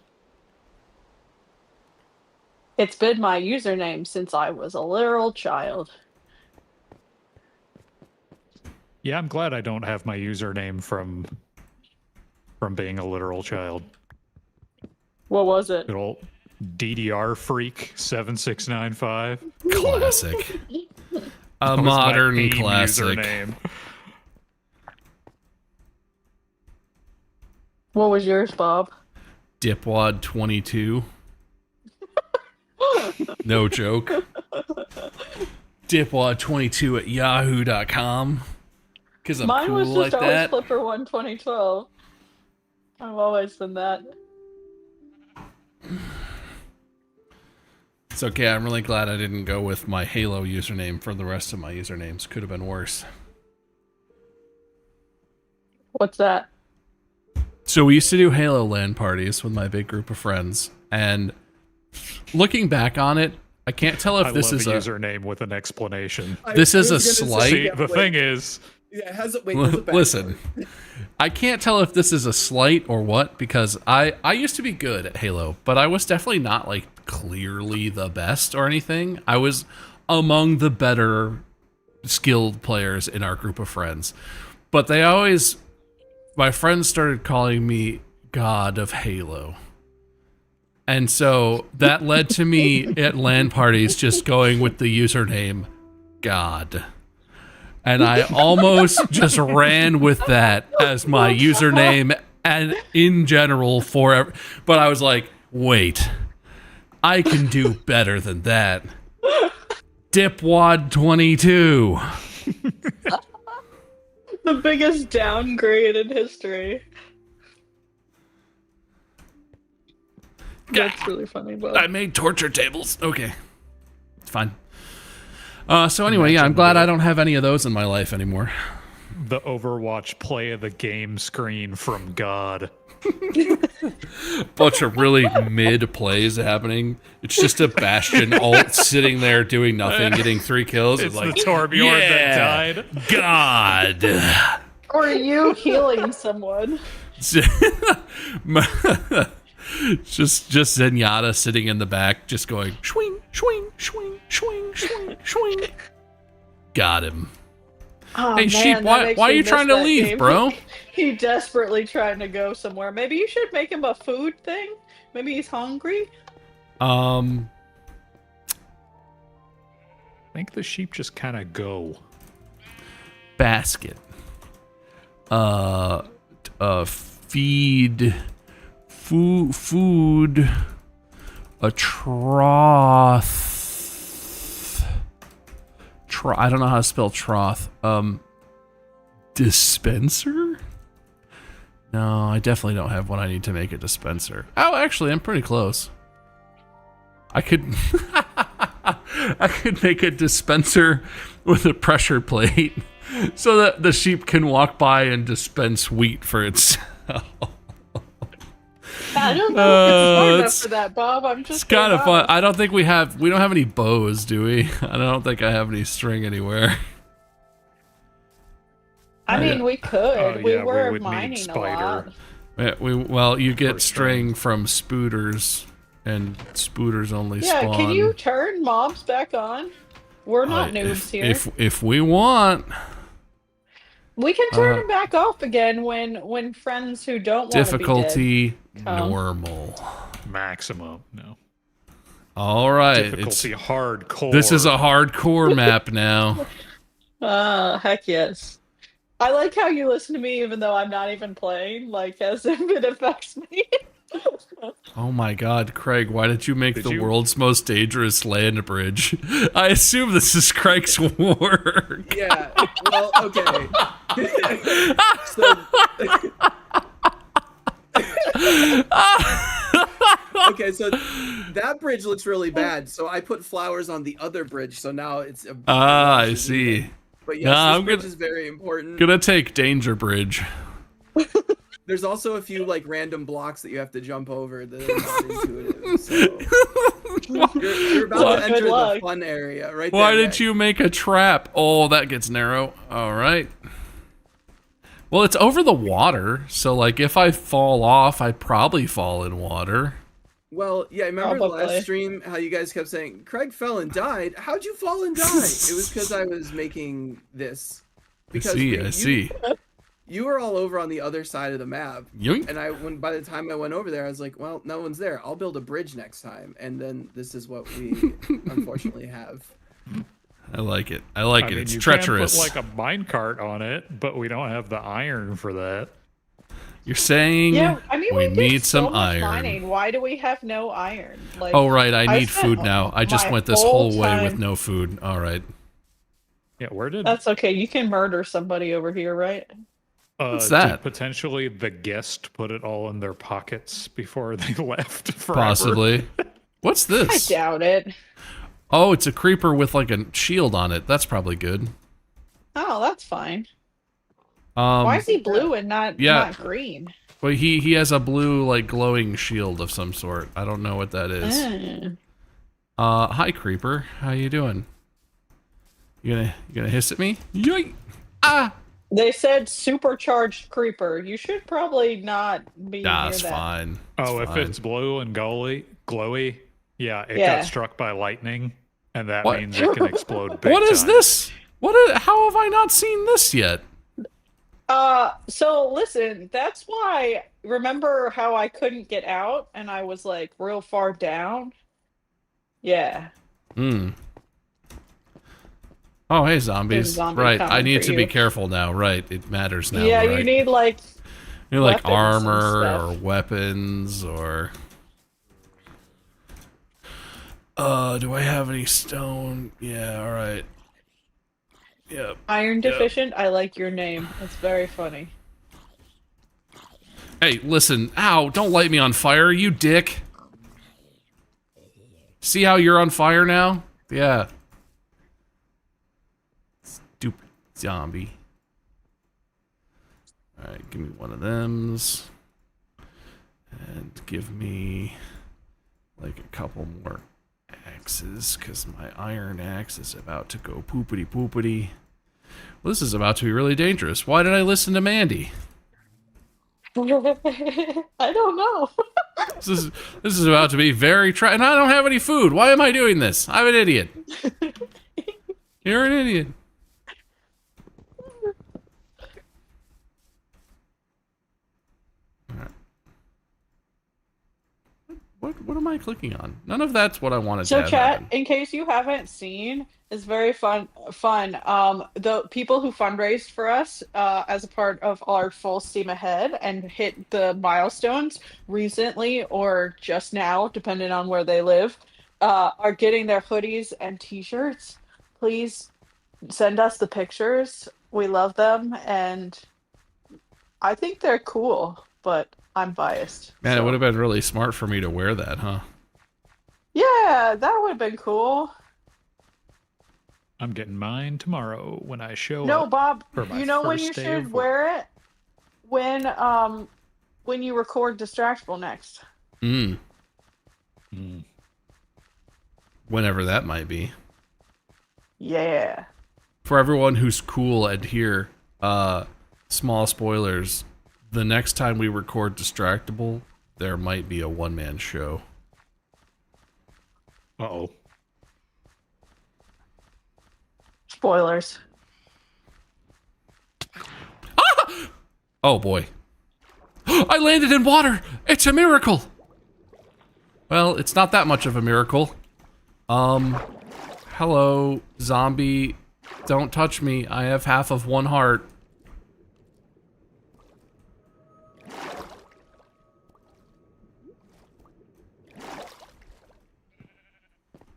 It's been my username since I was a literal child. Yeah, I'm glad I don't have my username from being a literal child. What was it? Good old DDR Freak 7695. Classic. A That was my modern AIM classic. username. What was yours, Bob? Dipwad22. No joke. Dipwad22 at yahoo.com. Because I'm Mine cool was just like always that. Flipper12012. I've always been that. It's okay, I'm really glad I didn't go with my Halo username for the rest of my usernames. Could have been worse. What's that? So we used to do Halo LAN parties with my big group of friends, and looking back on it, I can't tell if I this love is a a username with an explanation. This is I a was gonna slight- See, yeah, the wait. thing is, Yeah, it has a, wait, there's a backstory. Listen, I can't tell if this is a slight or what, because I used to be good at Halo, but I was definitely not like clearly the best or anything. I was among the better skilled players in our group of friends, but my friends started calling me God of Halo. And so that led to me at LAN parties just going with the username God. And I almost just ran with that as my username and in general forever. But I was like, wait, I can do better than that. Dipwad22. The biggest downgrade in history. That's really funny, Bob. I made torture tables. Okay. It's fine. So anyway, yeah, I'm glad I don't have any of those in my life anymore. the Overwatch play of the game screen from God. Bunch of really mid plays happening. It's just a Bastion ult sitting there doing nothing, getting 3 kills. It's like, the Torbjorn that died. God. Or you healing someone. just Zenyatta sitting in the back, just going swing, swing, swing, swing, swing, swing. Got him. Oh, Hey, man, Sheep, that why makes are me you miss trying to that leave, game. bro? He desperately trying to go somewhere. Maybe you should make him a food thing. Maybe he's hungry. I think the sheep just kind of go. Basket. Feed. Food. A trough. I don't know how to spell trough. Dispenser? No, I definitely don't have one. I need to make a dispenser. Oh, actually, I'm pretty close. I could I could make a dispenser with a pressure plate so that the sheep can walk by and dispense wheat for itself. I don't know if it's smart enough it's for that, Bob. I'm just It's kind of being fun. honest. I don't think we don't have any bows, do we? I don't think I have any string anywhere. I mean, we could. Oh, we yeah, we were would need mining a spider. lot. Well, you get For string from spooters, and spooters only Yeah, spawn. can you turn mobs back on? We're not noobs if, here. if we want. We can turn them back off again when friends who don't want to be Difficulty come. normal. Maximum. No. All right. Difficulty hardcore. This is a hardcore map now. dead. Heck yes. I like how you listen to me even though I'm not even playing, like as if it affects me. Oh my god, Craig, why did you make Did the you- world's most dangerous land bridge? I assume this is Craig's work. Yeah. Well, okay. So. Okay, so that bridge looks really bad. So I put flowers on the other bridge. So now it's. I see. But yes, Nah, this I'm bridge gonna- is very important. Gonna take Danger Bridge. There's also a few like random blocks that you have to jump over that are not intuitive. So you're about Well, to good enter the luck. fun area, right? Why there, did Nick. you make a trap? Oh, that gets narrow. All right. Well, it's over the water, so like if I fall off, I probably fall in water. Well, yeah, remember the Probably. last stream how you guys kept saying Craig fell and died? How'd you fall and die? It was because I was making this. I see. You were all over on the other side of the map, Yoink. and by the time I went over there, I was like, well, no one's there. I'll build a bridge next time, and then this is what we unfortunately have. I like it. I like it. mean, It's you treacherous. can put like a minecart on it, but we don't have the iron for that. You're saying Yeah, I mean we we need did so some much iron. mining. Why do we have no iron? Like Oh right, I I need spent food now. I just my went this whole whole way with time- no food. All right. Yeah, where did that's okay. You can murder somebody over here, right? What's did that? potentially the guest put it all in their pockets before they left forever? Possibly. What's I this? doubt it. Oh, it's a creeper with like a shield on it. That's probably good. Oh, that's fine. Um, Why is he blue and not green? well, he has a blue like glowing shield of some sort. I don't know what that is. Hi creeper. How you doing? You gonna hiss at me? Yoink! Ah! They said supercharged creeper. You should probably not be Nah, near it's that. fine. Oh, It's if fine. it's blue and glowy, yeah, it Yeah. got struck by lightning, and that What? means it can explode big What is time. this? How have I not seen this yet? So listen, that's why remember how I couldn't get out and I was like real far down? Yeah. Hmm. Oh, hey, zombies. There's a zombie Right, I coming need for to be you. careful now. Right, it matters now. yeah, right? you need like You need, like weapons and armor stuff. or weapons or. Do I have any stone? Yeah, all right. Yep. iron deficient. I like your name. It's very funny. Hey, listen. Ow, don't light me on fire, you dick. See how you're on fire now? Yeah. Stupid zombie. Alright, give me one of thems. And give me like a couple more axes, because my iron axe is about to go poopity poopity. Well, this is about to be really dangerous. Why did I listen to Mandy? I don't know. This is about to be very and I don't have any food. Why am I doing this? I'm an idiot. You're an idiot. Alright. What am I clicking on? None of that's what I wanted to So have chat, happen. in case you haven't seen, is very fun. The people who fundraised for us as a part of our full steam ahead and hit the milestones recently or just now, depending on where they live, are getting their hoodies and T-shirts. Please send us the pictures. We love them, and I think they're cool, but I'm biased. Man, so. it would have been really smart for me to wear that, huh? Yeah, that would have been cool. I'm getting mine tomorrow when I show No, up Bob, for my you know when you first day of should work. wear it? When you record Distractable next. Mm. Mm. Whenever that might be. Yeah. For everyone who's cool and here, small spoilers. The next time we record Distractable, there might be a one-man show. Uh-oh. Spoilers. Oh boy. I landed in water! It's a miracle! Well, it's not that much of a miracle. Hello, zombie. Don't touch me. I have half of one heart.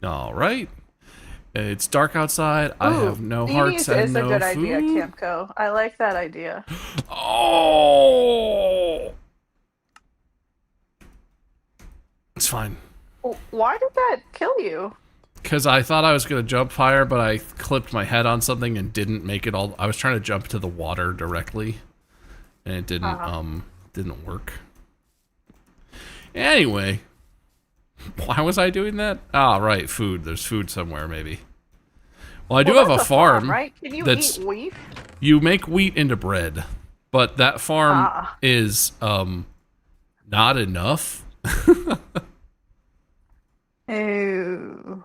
Alright. It's dark outside. I have no hearts and is no a good food. idea, Campco. I like that idea. Oh! It's fine. Why did that kill you? Because I thought I was going to jump higher, but I clipped my head on something and didn't make it all... I was trying to jump to the water directly, and it didn't work. Anyway, why was I doing that? Ah, right, food. There's food somewhere, maybe. Well, I do have a that's farm. Right? Can you that's... eat wheat? You make wheat into bread, but that farm is not enough. Ew.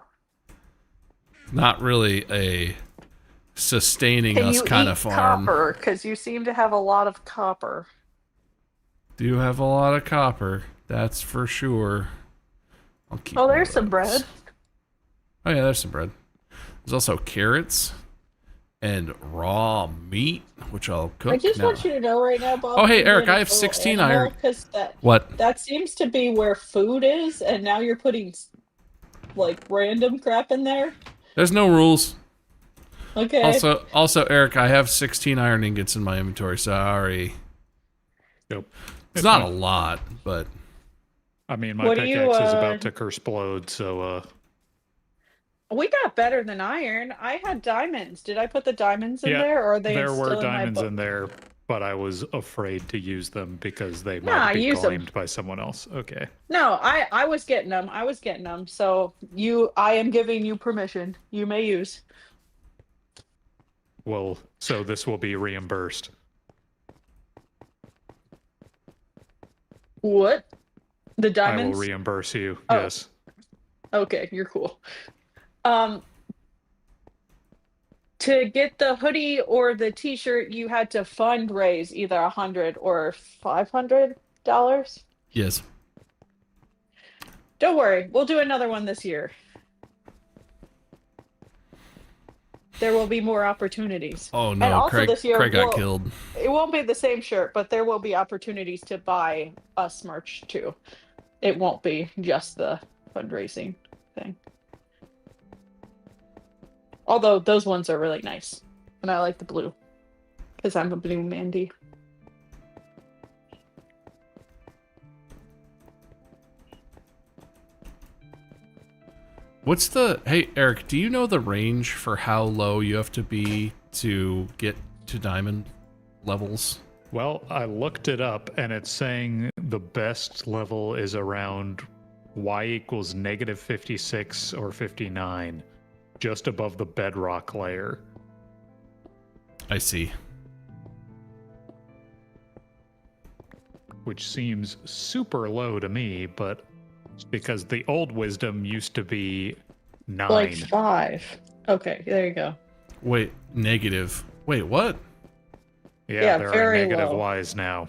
Not really a sustaining Can us you kind eat of farm. copper? Because you seem to have a lot of copper. Do have a lot of copper, that's for sure. I'll keep Oh, one there's of some those. bread. Oh yeah, there's some bread. There's also carrots and raw meat, which I'll cook. I just now. want you to know right now, Bob. Oh, hey, you're Eric, being I a have total 16 animal, iron. 'cause What? that seems to be where food is, and now you're putting like random crap in there. There's no rules. Okay. Also, Eric, I have 16 iron ingots in my inventory. Sorry. Nope. It's not a lot, but I mean, my What do you, pickaxe is about to explode, so We got better than iron. I had diamonds. Did I put the diamonds in Yeah, there, or are they there still were in my diamonds book? in there, but I was afraid to use them because they Nah, might be use 'em. claimed by someone else. Okay. No, I was getting them. I was getting them. So I am giving you permission. You may use. Well, so this will be reimbursed. What? The I diamonds? will reimburse you. Oh. Yes. Okay, you're cool. To get the hoodie or the t-shirt, you had to fundraise either $100 or $500. yes. Don't worry, we'll do another one this year. There will be more opportunities. Oh And no, also Craig, this year, Craig got we'll- killed. It won't be the same shirt, but there will be opportunities to buy us merch too. It won't be just the fundraising thing. Although those ones are really nice. And I like the blue. Because I'm a blue Mandy. What's the... Hey, Eric, do you know the range for how low you have to be to get to diamond levels? Well, I looked it up and it's saying the best level is around y equals negative 56 or 59, just above the bedrock layer. I see. Which seems super low to me, but it's because the old wisdom used to be 9. Like 5. Okay, there you go. Wait, negative. Wait, what? Yeah, there are very negative low. Ys now.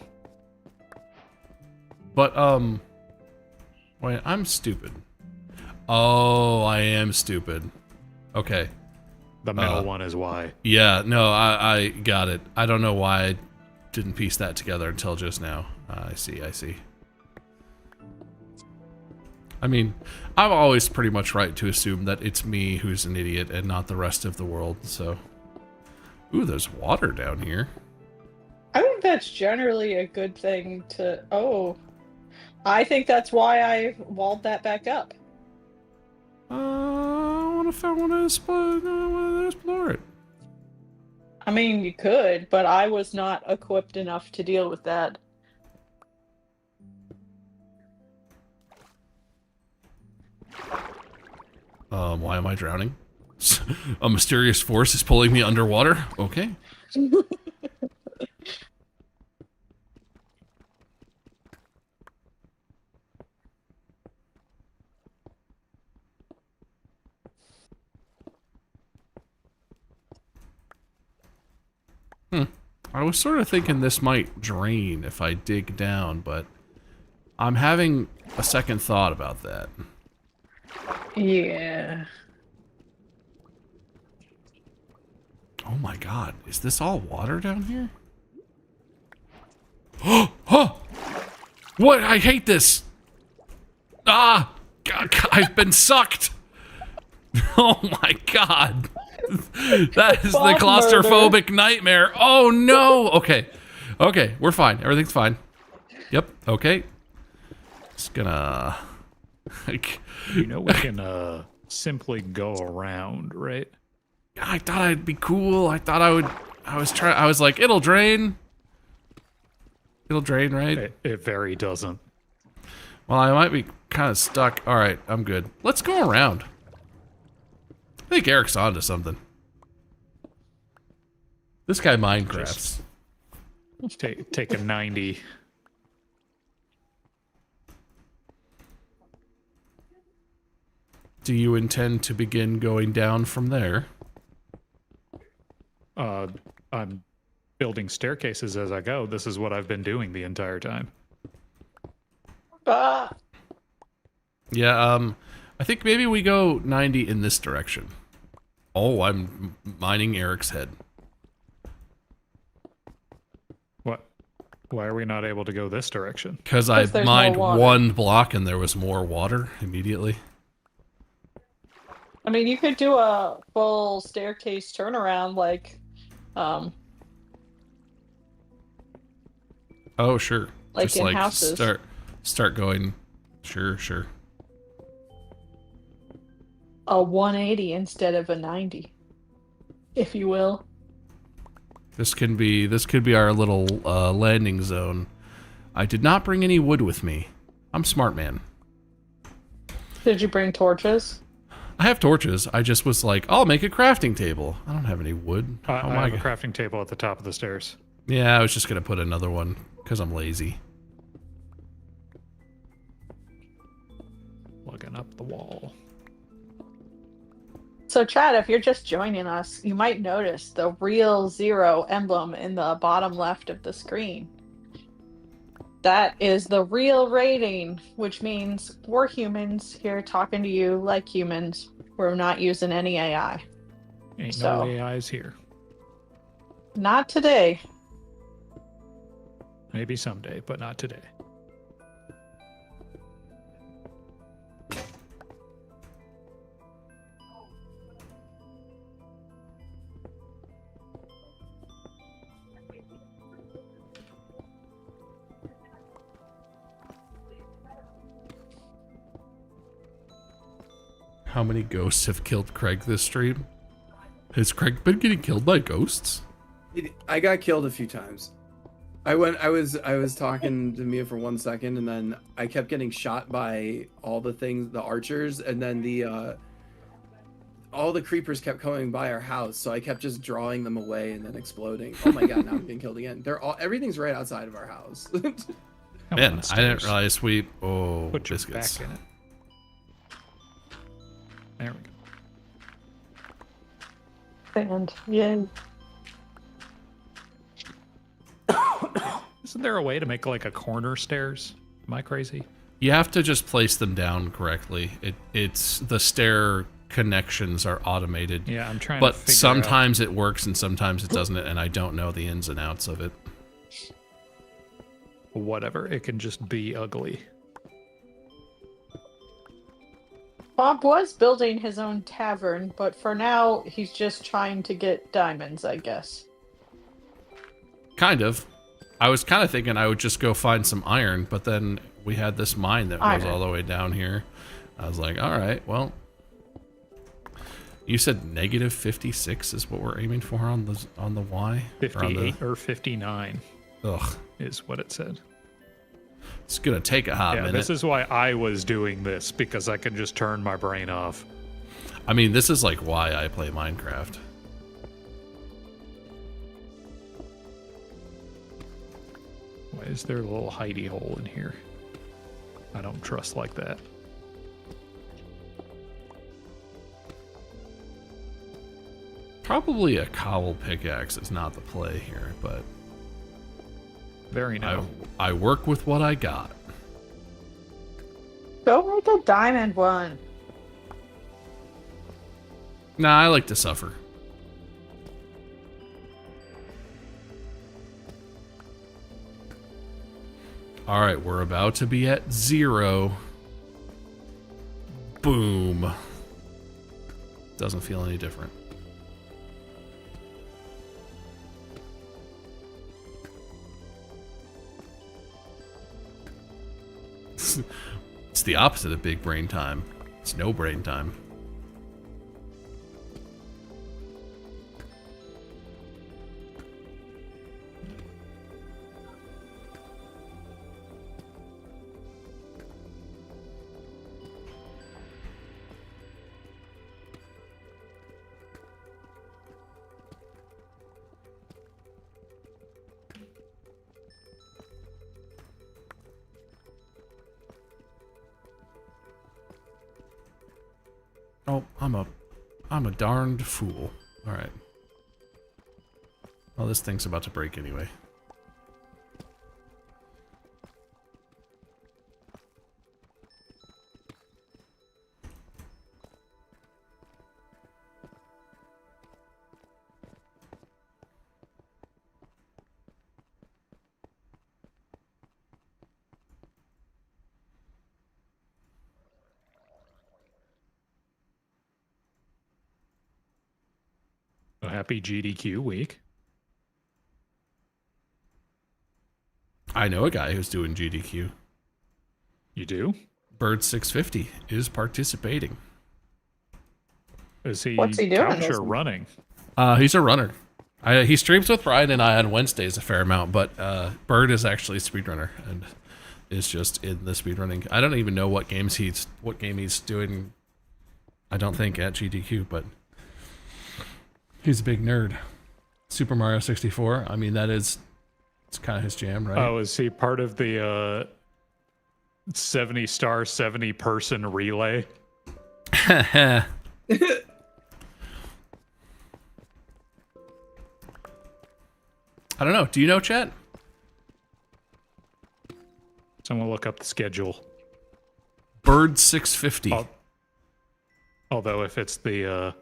But, wait, I'm stupid. Oh, I am stupid. Okay. The middle one is Y. Yeah, no, I got it. I don't know why I didn't piece that together until just now. I see. I mean, I'm always pretty much right to assume that it's me who's an idiot and not the rest of the world, so... Ooh, there's water down here. I think think that's generally a good thing to. Oh, I think that's why I walled that back up. I want to explore it. I mean, you could, but I was not equipped enough to deal with that. Why am I drowning? A mysterious force is pulling me underwater? Okay. I was sort of thinking this might drain if I dig down, but I'm having a second thought about that. Yeah. Oh my god, is this all water down here? Oh! What? I hate this! Ah! God, I've been sucked! Oh my god! That is the claustrophobic nightmare. Oh no! Okay. Okay, we're fine. Everything's fine. Yep, okay. Just gonna... You know, we can simply go around, right? I thought I'd be cool. I thought I would... I was like, it'll drain. It'll drain, right? It very doesn't. Well, I might be kind of stuck. Alright, I'm good. Let's go around. I think Eric's onto something. This guy Minecrafts. Take a 90. Do you intend to begin going down from there? I'm building staircases as I go. This is what I've been doing the entire time. Yeah, I think maybe we go 90 in this direction. Oh, I'm mining Eric's head. What? Why are we not able to go this direction? Because I there's mined more water. one block and there was more water immediately. I mean, you could do a full staircase turnaround, like, Oh, sure. Like Just in like houses. start going. Sure, sure. a 180 instead of a 90, if you will. This could be our little landing zone. I did not bring any wood with me. I'm smart man. Did you bring torches? I have torches. I just was like, I'll make a crafting table. I don't have any wood. I have a crafting table at the top of the stairs. Yeah, I was just gonna put another one because I'm lazy. Plugging up the wall. So, Chad, if you're just joining us, you might notice the real 0 emblem in the bottom left of the screen. That is the real rating, which means we're humans here talking to you like humans. We're not using any AI. Ain't no AIs here. Not today. Maybe someday, but not today. How many ghosts have killed Craig this stream? Has Craig been getting killed by ghosts? I got killed a few times. I was talking to Mia for 1 second, and then I kept getting shot by all the things, the archers, and then all the creepers kept coming by our house, so I kept just drawing them away and then exploding. Oh my god, now I'm getting killed again. Everything's right outside of our house. Man, I didn't realize we... Oh, Put your biscuits. back in it. There we go. And yeah. Isn't there a way to make like a corner stairs? Am I crazy? You have to just place them down correctly. It's the stair connections are automated. Yeah, I'm trying to But figure sometimes it works and sometimes it doesn't, and I don't know the ins and outs of it. out whatever. It can just be ugly. Bob was building his own tavern, but for now, he's just trying to get diamonds, I guess. Kind of. I was kind of thinking I would just go find some iron, but then we had this mine that was all the way down here. I was like, all right, well. You said negative 56 is what we're aiming for on the Y? 58 or 59 Ugh. is what it said. It's going to take a hot minute. This is why I was doing this, because I can just turn my brain off. I mean, this is like why I play Minecraft. Why is there a little hidey hole in here? I don't trust like that. Probably a cobble pickaxe is not the play here, but very nice. I work with what I got. Go make a diamond one. Nah, I like to suffer. All right, we're about to be at 0. Boom. Doesn't feel any different. It's the opposite of big brain time. It's no brain time. Oh, I'm a darned fool. All right. Well, this thing's about to break anyway. Happy GDQ week. I know a guy who's doing GDQ. You do? Bird 650 is participating. Is he? What's he doing? Couch or running? He's a runner. He streams with Brian and I on Wednesdays a fair amount, but Bird is actually a speedrunner and is just in the speedrunning. I don't even know what game he's doing. I don't think at GDQ, but he's a big nerd. Super Mario 64. I mean, it's kind of his jam, right? Oh, is he part of the 70-star, 70-person relay? I don't know. Do you know, Chet? Someone look up the schedule. Bird 650. Although if it's the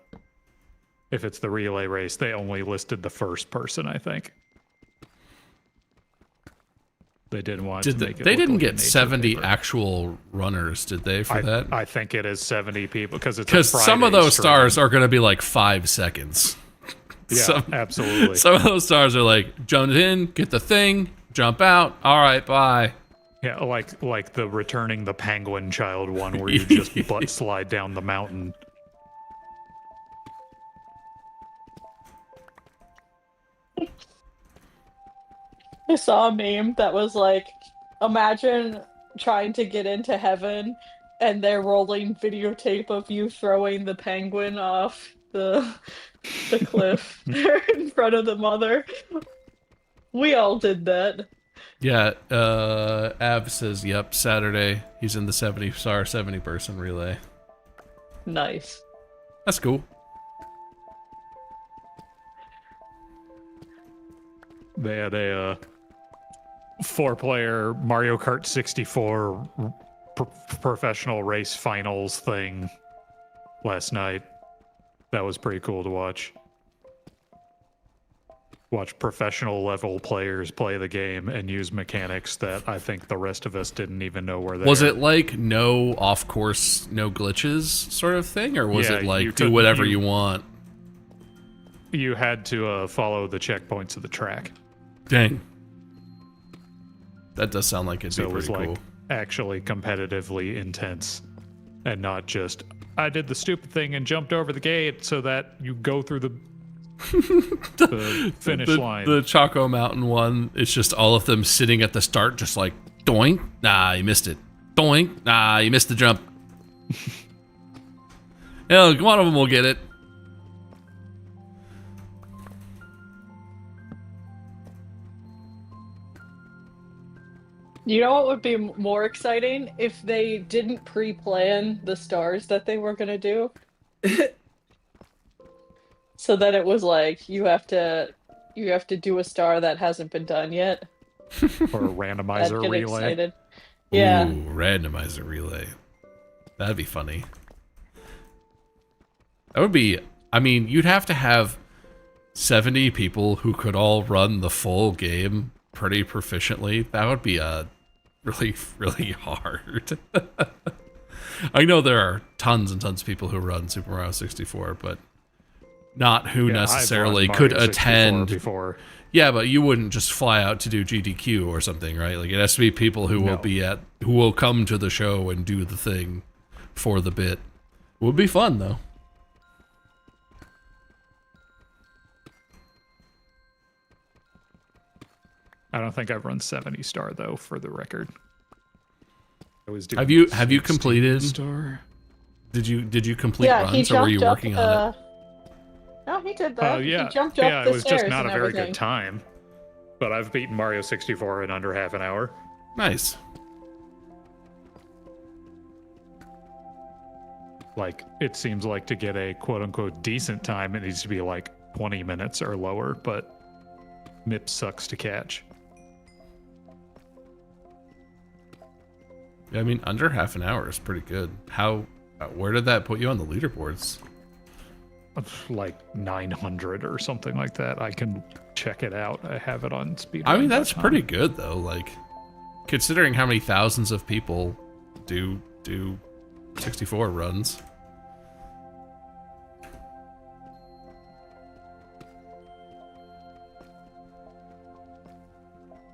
relay race, they only listed the first person, I think. They didn't want to make it. They look didn't like get a nature 70 paper. actual runners, did they, for that? I think it is 70 people because Because some of those stars are going to be like 5 seconds. Yeah, absolutely. Some of those stars are like, jump in, get the thing, jump out, all right, bye. Yeah, like the returning the penguin child one where you just butt slide down the mountain. I saw a meme that was like, imagine trying to get into heaven and they're rolling videotape of you throwing the penguin off the cliff in front of the mother. We all did that. Yeah, Av says, yep, Saturday. He's in the 70-star, 70-person relay. Nice. That's cool. They had a 4-player Mario Kart 64 professional race finals thing last night. That was pretty cool to watch. Watch professional level players play the game and use mechanics that I think the rest of us didn't even know were there. Was it like no off course, no glitches sort of thing? Or was Yeah, it like you do could- whatever you- you want? You had to follow the checkpoints of the track. Dang. That does sound like it'd So be it was pretty like cool. actually competitively intense, and not just I did the stupid thing and jumped over the gate so that you go through the finish line. The Choco Mountain one, it's just all of them sitting at the start, just like doink. Nah, you missed it. Doink. Nah, you missed the jump. Hell, one of them will get it. You know what would be more exciting if they didn't pre-plan the stars that they were gonna do, so that it was like you have to do a star that hasn't been done yet. Or a I'd randomizer get relay. excited. Yeah. Ooh, randomizer relay. That'd be funny. That would be, I mean, you'd have to have 70 people who could all run the full game pretty proficiently. That would be really, really hard. I know there are tons and tons of people who run Super Mario 64, but not who Yeah, I've necessarily run could Mario 64 attend. before. Yeah, but you wouldn't just fly out to do GDQ or something, right? Like it has to be people who will No. who will come to the show and do the thing for the bit. It would be fun though. I don't think I've run 70 star though, for the record. I was doing Have you 16 completed? star? Did you complete Yeah, he runs or were you jumped working up. on it? No, he did that. Yeah, He jumped up yeah. the It was just stairs not a and very everything. good time. But I've beaten Mario 64 in under half an hour. Nice. Like, it seems like to get a quote-unquote decent time, it needs to be like 20 minutes or lower, but MIP sucks to catch. Yeah, I mean, under half an hour is pretty good. Where did that put you on the leaderboards? Like 900 or something like that. I can check it out. I have it on speed. I mean, that's pretty good though. Like, considering how many thousands of people do 64 runs.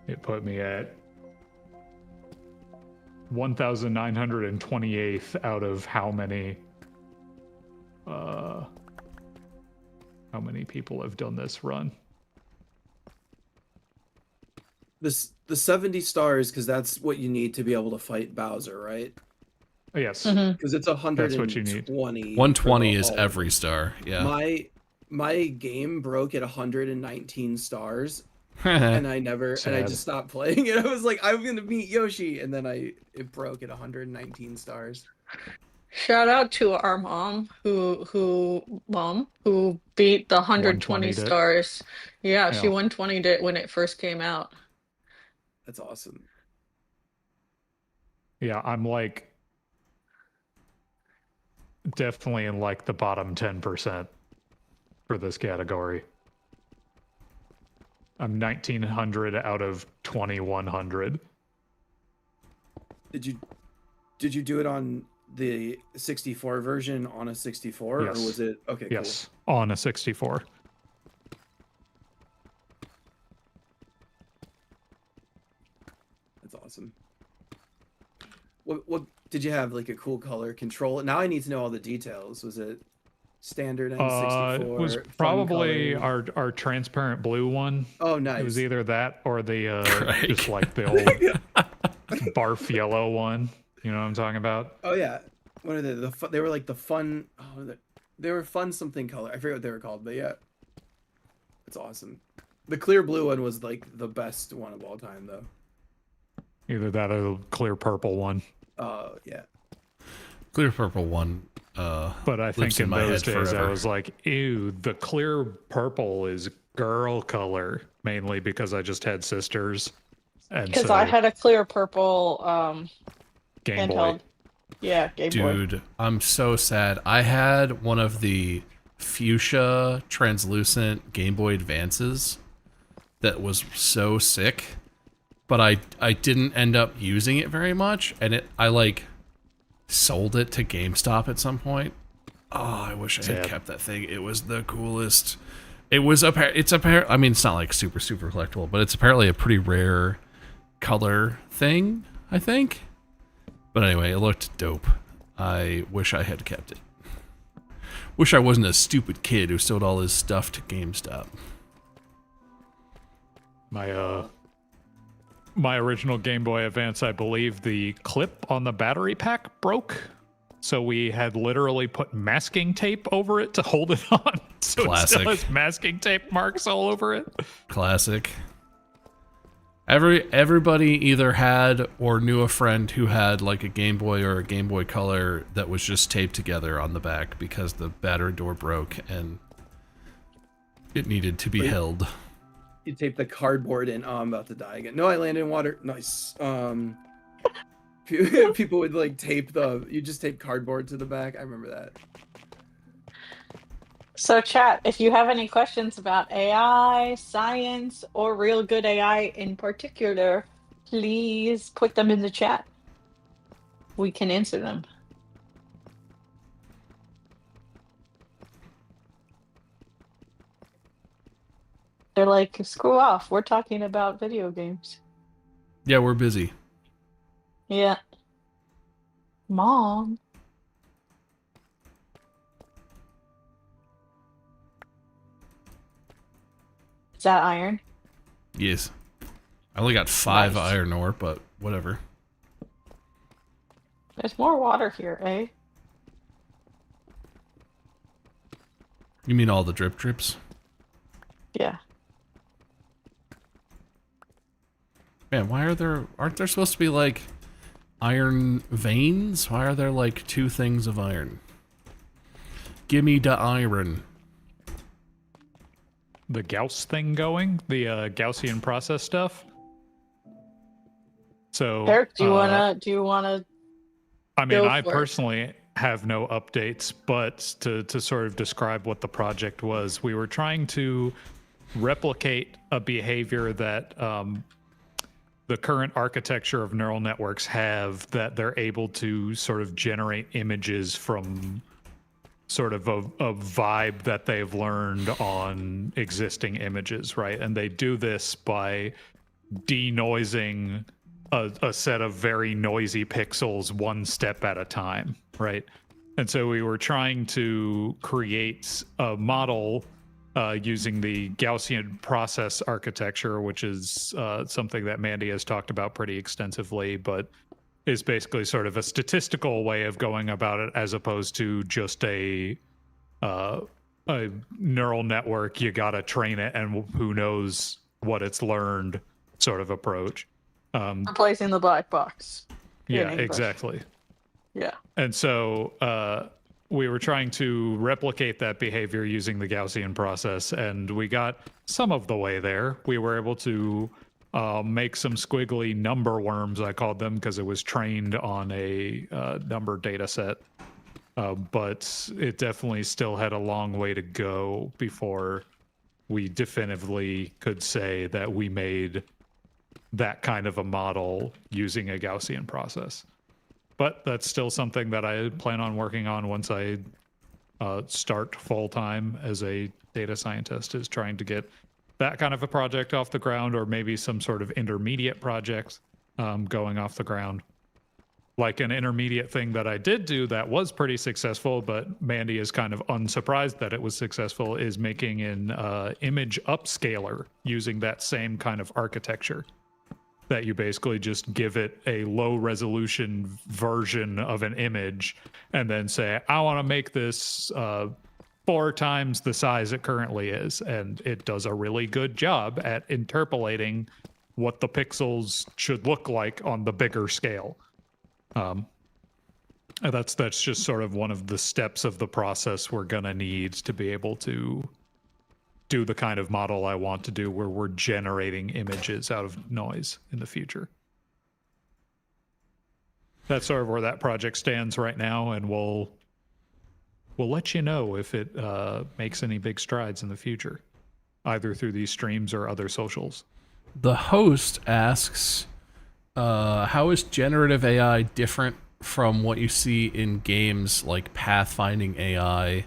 It put me at 1,928th out of how many people have done this run. The 70 stars, because that's what you need to be able to fight Bowser, right? Yes. Because it's That's what you need. 120. 120 is every star. Yeah. My game broke at 119 stars, and I Sad. just stopped playing it. I was like, I'm gonna beat Yoshi, and then it broke at 119 stars. Shout out to our mom who beat the 120 120'd it. stars. Yeah, she Yeah. 120'd it when it first came out. That's awesome. Yeah, I'm like definitely in like the bottom 10% for this category. I'm 1900 out of 2100. Did you do it on the 64 version on a 64, Yes. or was it okay? Yes, on a 64. Cool. That's awesome. What did you have, like a cool color control? Now I need to know all the details. Was it standard N64? It was fun probably color? our transparent blue one. Oh, nice. It was either that or the Craig. just like the old barf yellow one. You know what I'm talking about? Oh yeah. What are they? They were like the fun. Oh, they were fun something color. I forget what they were called, but yeah, it's awesome. The clear blue one was like the best one of all time, though. Either that or the clear purple one. Yeah. Clear purple one. But I lives think in in my those head days I forever. was like, ew, the clear purple is girl color, mainly because I just had sisters. And Because so I had a clear purple Game Boy. handheld. Yeah, Game Boy. Dude, I'm so sad. I had one of the fuchsia translucent Game Boy Advances that was so sick, but I didn't end up using it very much, and I like sold it to GameStop at some point. Oh, I wish I had Sad. kept that thing. It was the coolest. It's apparently, I mean, it's not like super collectible, but it's apparently a pretty rare color thing, I think. But anyway, it looked dope. I wish I had kept it. Wish I wasn't a stupid kid who sold all his stuff to GameStop. My original Game Boy Advance, I believe the clip on the battery pack broke. So we had literally put masking tape over it to hold it on. So Classic. it still has masking tape marks all over it. Classic. Everybody either had or knew a friend who had like a Game Boy or a Game Boy Color that was just taped together on the back because the battery door broke and it needed to be held. You tape the cardboard in. Oh, I'm about to die again. No, I landed in water. Nice. People would like you just tape cardboard to the back. I remember that. So chat, if you have any questions about AI, science, or real good AI in particular, please put them in the chat. We can answer them. They're like, screw off, we're talking about video games. Yeah, we're busy. Yeah. Mom. Is that iron? Yes. I only got 5 Nice. iron ore, but whatever. There's more water here, eh? You mean all the drip drips? Yeah. Man, aren't there supposed to be like iron veins? Why are there like 2 things of iron? Gimme the iron. The Gauss thing going, the Gaussian process stuff. So Eric, do you wanna I mean, Go I for it. personally have no updates, but to sort of describe what the project was, we were trying to replicate a behavior that the current architecture of neural networks have, that they're able to sort of generate images from sort of a vibe that they've learned on existing images, right? And they do this by denoising a set of very noisy pixels one step at a time, right? And so we were trying to create a model using the Gaussian process architecture, which is something that Mandy has talked about pretty extensively, but is basically sort of a statistical way of going about it, as opposed to just a neural network. You got to train it, and who knows what it's learned sort of approach. replacing the black box? in Yeah, English? exactly. Yeah. And so we were trying to replicate that behavior using the Gaussian process, and we got some of the way there. We were able to make some squiggly number worms, I called them, because it was trained on a number data set. But it definitely still had a long way to go before we definitively could say that we made that kind of a model using a Gaussian process. But that's still something that I plan on working on once I start full-time as a data scientist, is trying to get that kind of a project off the ground, or maybe some sort of intermediate project going off the ground. Like an intermediate thing that I did do that was pretty successful, but Mandy is kind of unsurprised that it was successful, is making an image upscaler using that same kind of architecture. That you basically just give it a low resolution version of an image and then say, I want to make this 4 times the size it currently is. And it does a really good job at interpolating what the pixels should look like on the bigger scale. That's just sort of one of the steps of the process we're going to need to be able to do the kind of model I want to do, where we're generating images out of noise in the future. That's sort of where that project stands right now, and we'll let you know if it makes any big strides in the future, either through these streams or other socials. The host asks, how is generative AI different from what you see in games like pathfinding AI?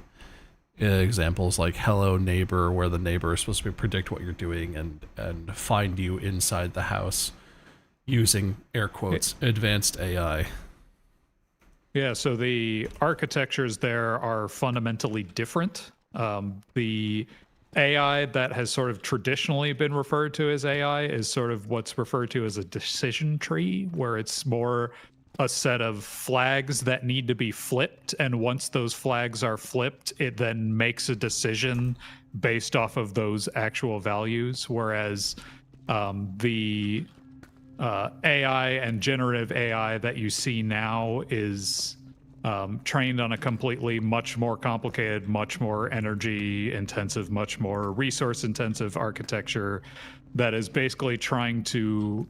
Examples like Hello Neighbor, where the neighbor is supposed to predict what you're doing and find you inside the house. using air quotes advanced AI. Yeah, so the architectures there are fundamentally different. The AI that has sort of traditionally been referred to as AI is sort of what's referred to as a decision tree, where it's more a set of flags that need to be flipped. And once those flags are flipped, it then makes a decision based off of those actual values. Whereas the AI and generative AI that you see now is trained on a completely much more complicated, much more energy intensive, much more resource intensive architecture that is basically trying to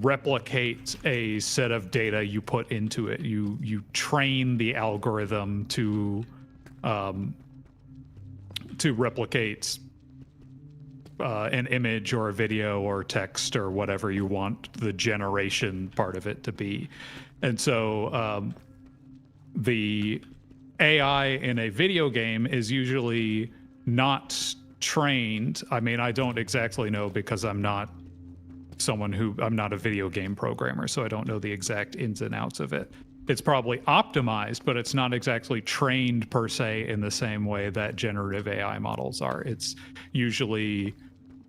replicate a set of data you put into it. You train the algorithm to replicate an image or a video or text or whatever you want the generation part of it to be. And so the AI in a video game is usually not trained. I mean, I don't exactly know because I'm not a video game programmer, so I don't know the exact ins and outs of it. It's probably optimized, but it's not exactly trained per se in the same way that generative AI models are. It's usually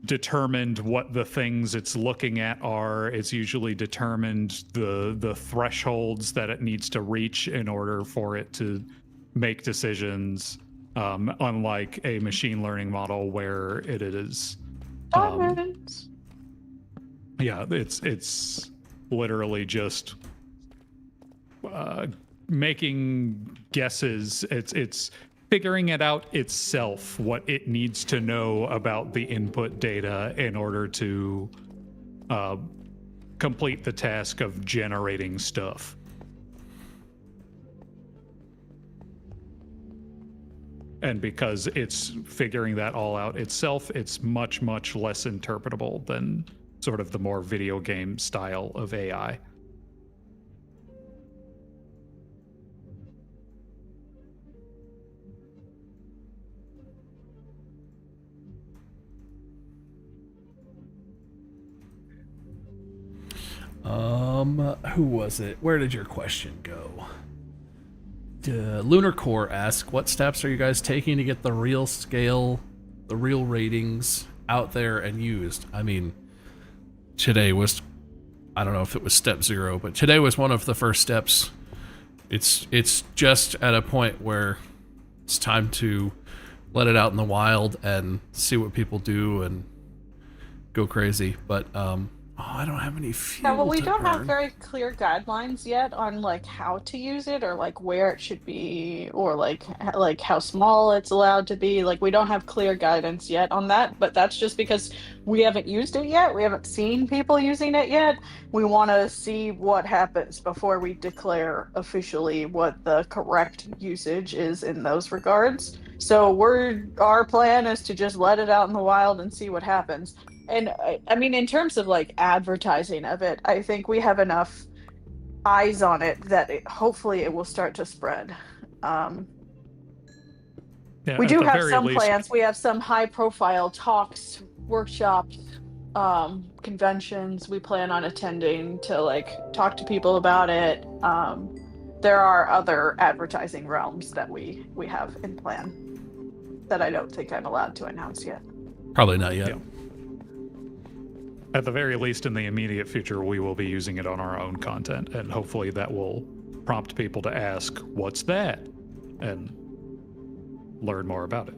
determined what the things it's looking at are. It's usually determined the thresholds that it needs to reach in order for it to make decisions, unlike a machine learning model where it is yeah, it's literally just making guesses. It's figuring it out itself, what it needs to know about the input data in order to complete the task of generating stuff. And because it's figuring that all out itself, it's much, much less interpretable than sort of the more video game style of AI. Who was it? Where did your question go? Lunar Core asked, what steps are you guys taking to get the real scale, the real ratings out there and used? I mean, today was, I don't know if it was step 0, but today was one of the first steps. It's just at a point where it's time to let it out in the wild and see what people do and go crazy. But I don't have any fuel. Yeah, well, we don't have burn. very clear guidelines yet on like how to use it or like where it should be or like how small it's allowed to be. Like we don't have clear guidance yet on that, but that's just because we haven't used it yet. We haven't seen people using it yet. We want to see what happens before we declare officially what the correct usage is in those regards. So our plan is to just let it out in the wild and see what happens. And I mean, in terms of like advertising of it, I think we have enough eyes on it that hopefully it will start to spread. Yeah, we do have very some least- plans. We have some high profile talks, workshops, conventions we plan on attending to like talk to people about it. There are other advertising realms that we have in plan that I don't think I'm allowed to announce yet. Probably not yet. Yeah. At the very least, in the immediate future, we will be using it on our own content, and hopefully that will prompt people to ask, what's that? And learn more about it.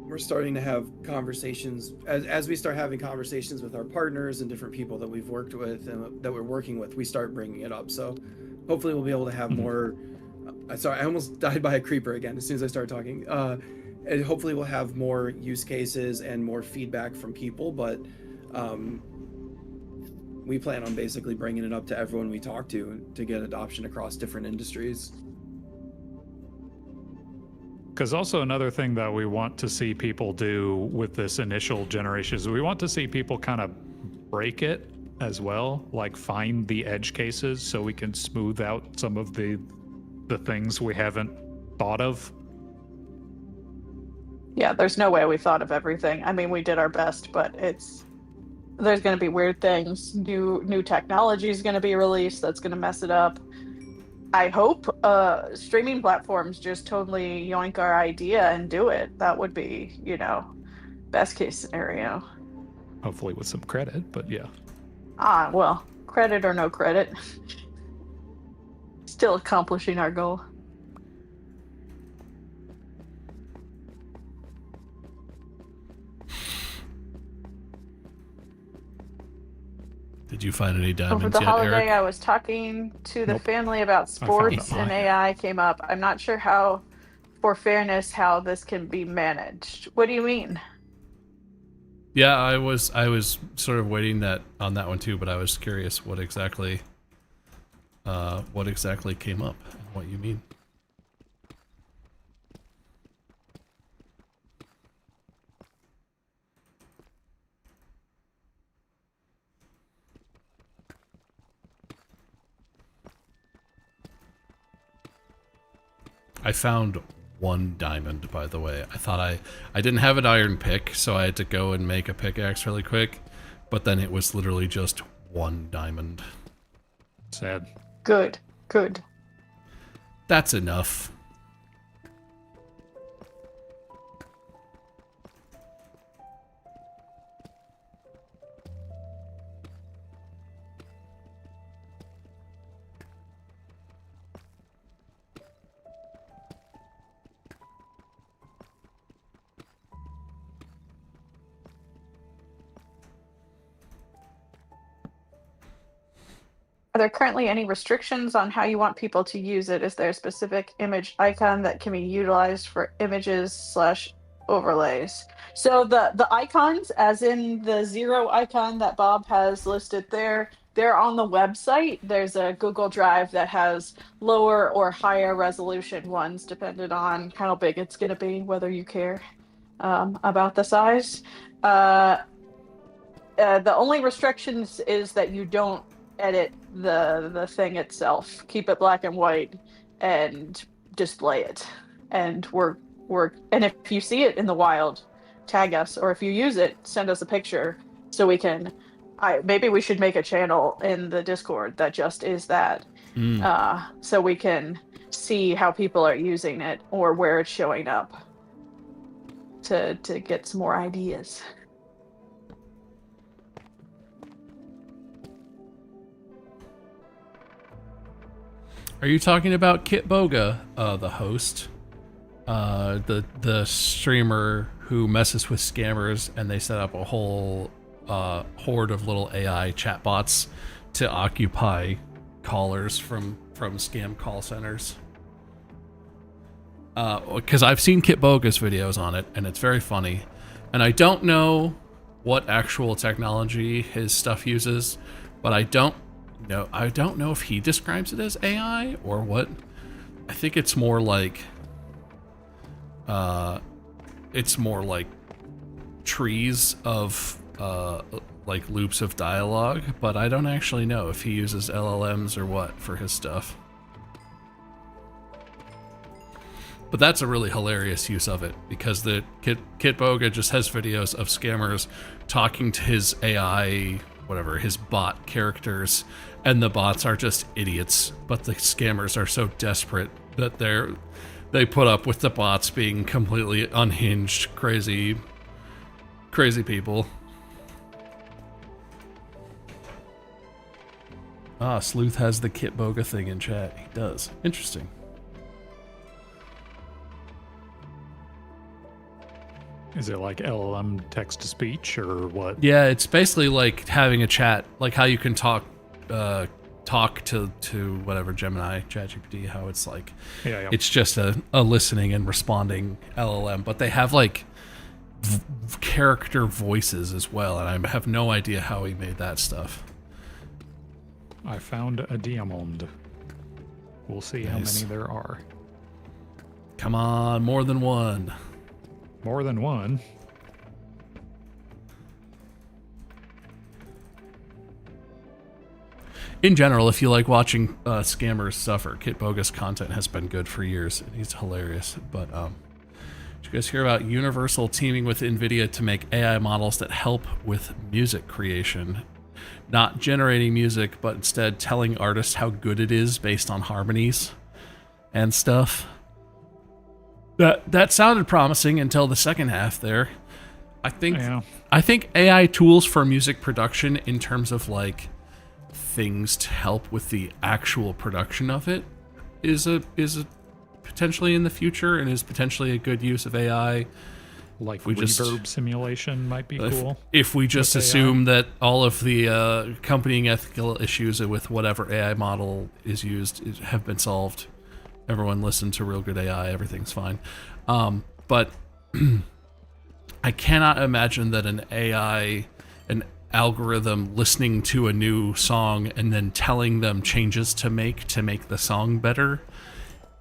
We're starting to have conversations as we start having conversations with our partners and different people that we've worked with and that we're working with, we start bringing it up. So hopefully we'll be able to have more, sorry, I almost died by a creeper again as soon as I started talking. And hopefully we'll have more use cases and more feedback from people, but we plan on basically bringing it up to everyone we talk to get adoption across different industries. Because also another thing that we want to see people do with this initial generation is we want to see people kind of break it as well, like find the edge cases so we can smooth out some of the things we haven't thought of. Yeah, there's no way we thought of everything. I mean, we did our best, but there's going to be weird things. New technology is going to be released that's going to mess it up. I hope streaming platforms just totally yoink our idea and do it. That would be, best case scenario. Hopefully with some credit, but yeah. Well, credit or no credit, still accomplishing our goal. Did you find any diamonds Over the yet, holiday, Eric? I was talking to the Nope. family about sports, an and eye. AI came up. I'm not sure how, for fairness, how this can be managed. What do you mean? Yeah, I was sort of waiting on that one too, but I was curious what exactly came up and what you mean. I found 1 diamond, by the way. I thought I didn't have an iron pick, so I had to go and make a pickaxe really quick, but then it was literally just 1 diamond. Sad. Good. That's enough. Are there currently any restrictions on how you want people to use it? Is there a specific image icon that can be utilized for images/overlays? So the icons, as in the 0 icon that Bob has listed there, they're on the website. There's a Google Drive that has lower or higher resolution ones, depending on how big it's going to be, whether you care about the size. The only restrictions is that you don't edit the thing itself. Keep it black and white and display it. And and if you see it in the wild, tag us, or if you use it, send us a picture so we can. Maybe we should make a channel in the Discord that just is that, so we can see how people are using it or where it's showing up to get some more ideas. Are you talking about Kit Boga, the host, the streamer who messes with scammers, and they set up a whole horde of little AI chatbots to occupy callers from scam call centers? Because I've seen Kit Boga's videos on it, and it's very funny. And I don't know what actual technology his stuff uses, but I don't know if he describes it as AI or what. I think it's more like trees of like loops of dialogue, but I don't actually know if he uses LLMs or what for his stuff. But that's a really hilarious use of it, because the Kit Boga just has videos of scammers talking to his AI, whatever, his bot characters, and the bots are just idiots, but the scammers are so desperate that they put up with the bots being completely unhinged, crazy people. Sleuth has the Kit Boga thing in chat. He does. Interesting. Is it like LLM text to speech or what? Yeah, it's basically like having a chat, like how you can talk to whatever Gemini, ChatGPT, how it's like, Yeah. it's just a listening and responding LLM, but they have like character voices as well, and I have no idea how he made that stuff. I found a diamond. We'll see how Nice. many there are. Come on, more than one. More than one. In general, if you like watching scammers suffer, Kit Boga's content has been good for years, and he's hilarious. But Did you guys hear about Universal teaming with NVIDIA to make AI models that help with music creation? Not generating music, but instead telling artists how good it is based on harmonies and stuff. That sounded promising until the second half there. I think AI tools for music production in terms of like things to help with the actual production of it is a potentially in the future and is potentially a good use of AI. Like reverb simulation might be cool. If we just assume that all of the accompanying ethical issues with whatever AI model is used have been solved. Everyone listen to real good AI, everything's fine. But I cannot imagine that an algorithm listening to a new song and then telling them changes to make the song better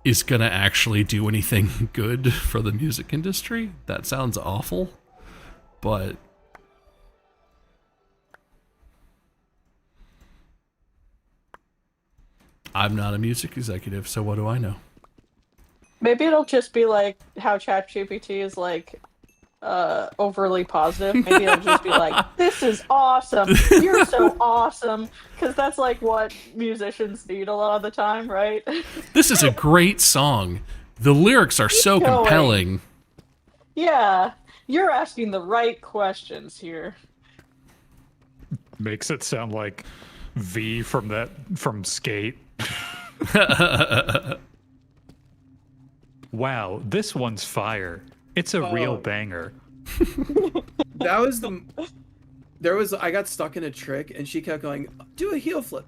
is going to actually do anything good for the music industry. That sounds awful, but I'm not a music executive, so what do I know? Maybe it'll just be like how ChatGPT is like overly positive. Maybe it'll just be like, "This is awesome. You're so awesome," because that's like what musicians need a lot of the time, right? This is a great song. The lyrics are so compelling. Yeah, you're asking the right questions here. Makes it sound like V from Skate. Wow, this one's fire. It's a real banger. That was I got stuck in a trick and she kept going, do a heel flip.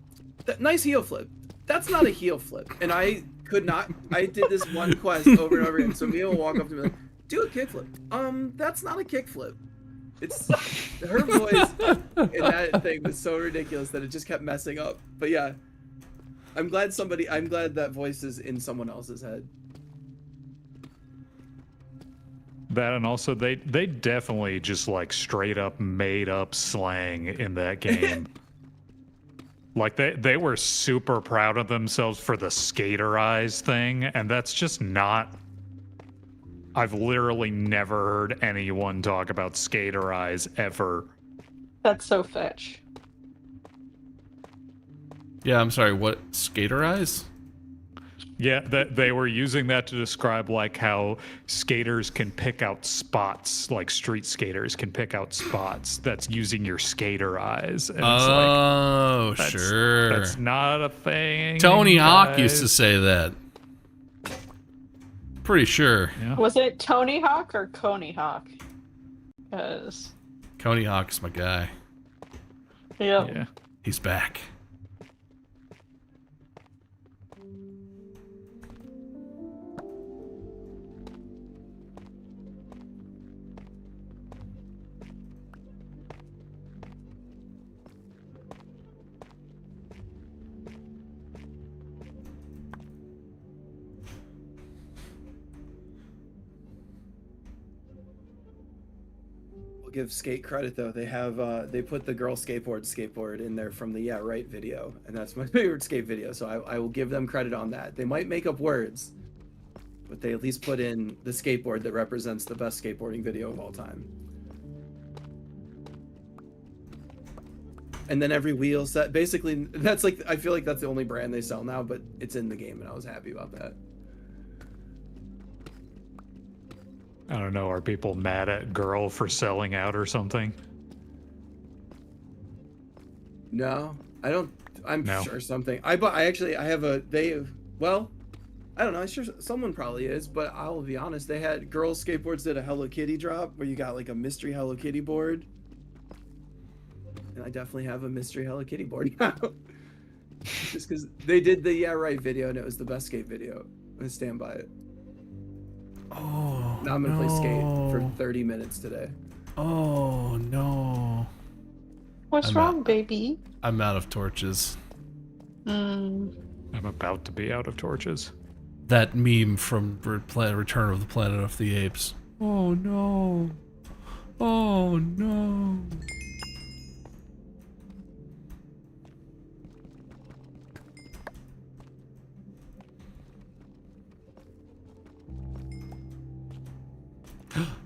Nice heel flip. That's not a heel flip. And I did this one quest over and over again. So Mia will walk up to me like, do a kickflip. That's not a kickflip. It's her voice in that thing was so ridiculous that it just kept messing up. But yeah, I'm glad that voice is in someone else's head. That, and also they definitely just like straight up made up slang in that game. Like they were super proud of themselves for the skater eyes thing, and that's just not. I've literally never heard anyone talk about skater eyes ever. That's so fetch. Yeah, I'm sorry, what, skater eyes? Yeah, that they were using that to describe like how skaters can pick out spots, like street skaters can pick out spots. That's using your skater eyes. And oh, it's like, sure. That's not a thing. Tony Hawk guys. used to say that. Pretty sure. Yeah. Was it Tony Hawk or Coney Hawk? Because Coney Hawk's my guy. Yeah. He's back. Give Skate credit though. They have they put the girl skateboard in there from the Yeah Right video, and that's my favorite skate video, so I will give them credit on that. They might make up words, but they at least put in the skateboard that represents the best skateboarding video of all time. And then every wheel set, basically that's like, I feel like that's the only brand they sell now, but it's in the game and I was happy about that. I don't know. Are people mad at Girl for selling out or something? No, I don't. I'm No. sure something. I have a. Well, I don't know. I'm sure someone probably is, but I'll be honest. They had Girls Skateboards did a Hello Kitty drop where you got like a mystery Hello Kitty board, and I definitely have a mystery Hello Kitty board now. Just because they did the Yeah Right video and it was the best skate video. I stand by it. Oh, Now I'm gonna play Skate for 30 minutes today. Oh, no. what's I'm wrong, out. baby? I'm out of torches. Mm. I'm about to be out of torches. That meme from Return of the Planet of the Apes. Oh, no. Oh, no.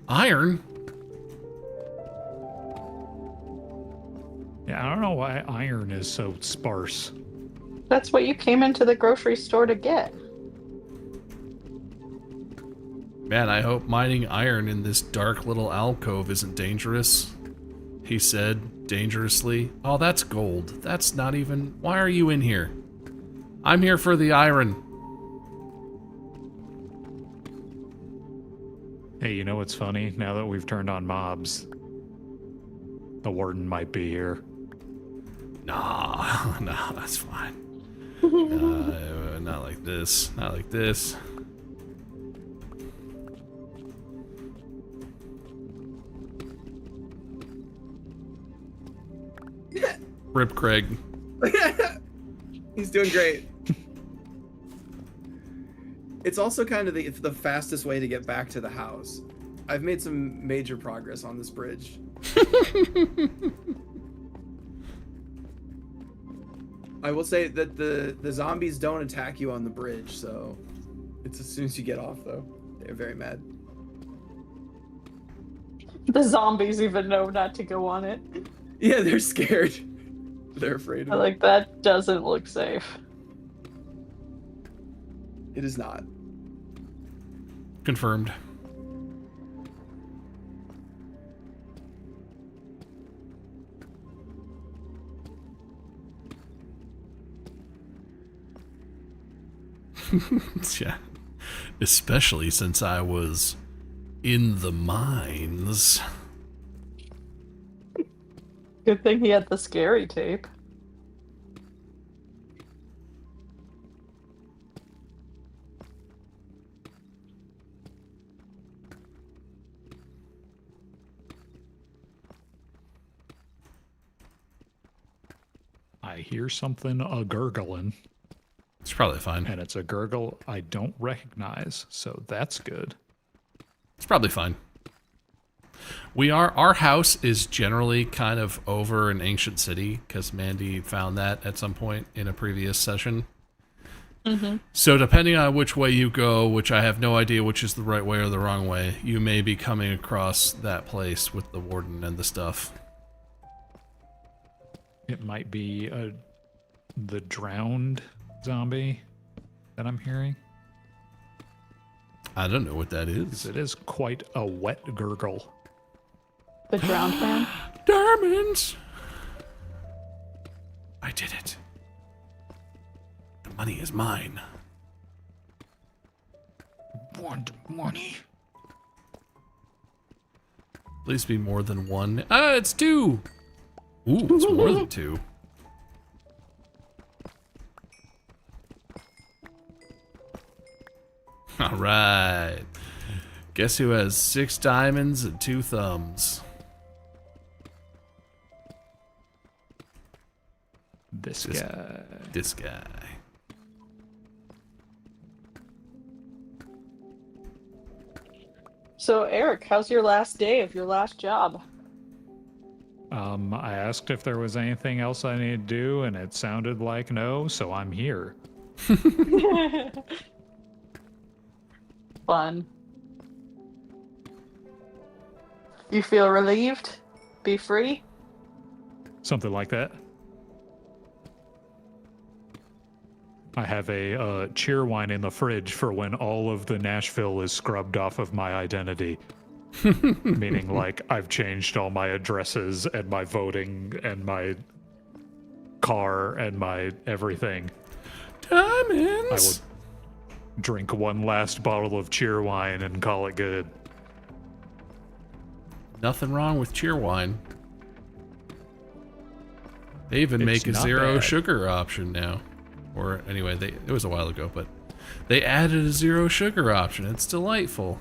Iron? Yeah, I don't know why iron is so sparse. That's what you came into the grocery store to get. Man, I hope mining iron in this dark little alcove isn't dangerous. He said, dangerously. Oh, that's gold. That's not even... Why are you in here? I'm here for the iron. Hey, you know what's funny? Now that we've turned on mobs, the warden might be here. Nah, no, that's fine. Not like this. Not like this. Rip Craig. He's doing great. It's also kind of the fastest way to get back to the house. I've made some major progress on this bridge. I will say that the zombies don't attack you on the bridge, so it's as soon as you get off, though. They're very mad. The zombies even know not to go on it. Yeah, they're scared. They're afraid of it. Like, that doesn't look safe. It is not. Confirmed. Yeah. Especially since I was in the mines. Good thing he had the scary tape. I hear something a-gurgling, It's probably fine. and it's a gurgle I don't recognize, so that's good. It's probably fine. Our house is generally kind of over an ancient city because Mandy found that at some point in a previous session. Mm-hmm. So depending on which way you go, which I have no idea which is the right way or the wrong way, you may be coming across that place with the warden and the stuff. It might be the drowned zombie that I'm hearing. I don't know what that 'Cause is. it is quite a wet gurgle. The drowned man. Diamonds! I did it. The money is mine. Want money? Please be more than one. Ah, it's two! Ooh, it's more than two. Alright. Guess who has 6 diamonds and 2 thumbs? This This- guy. This guy. So, Eric, how's your last day of your last job? I asked if there was anything else I needed to do, and it sounded like no, so I'm here. Fun. You feel relieved? Be free? Something like that. I have a cheer wine in the fridge for when all of the Nashville is scrubbed off of my identity. Meaning, like, I've changed all my addresses and my voting and my car and my everything. I Diamonds! would drink one last bottle of cheer wine and call it good. Nothing wrong with cheer wine. They even It's make a not 0 bad. sugar option now. Or anyway, it was a while ago, but they added a 0 sugar option. It's delightful.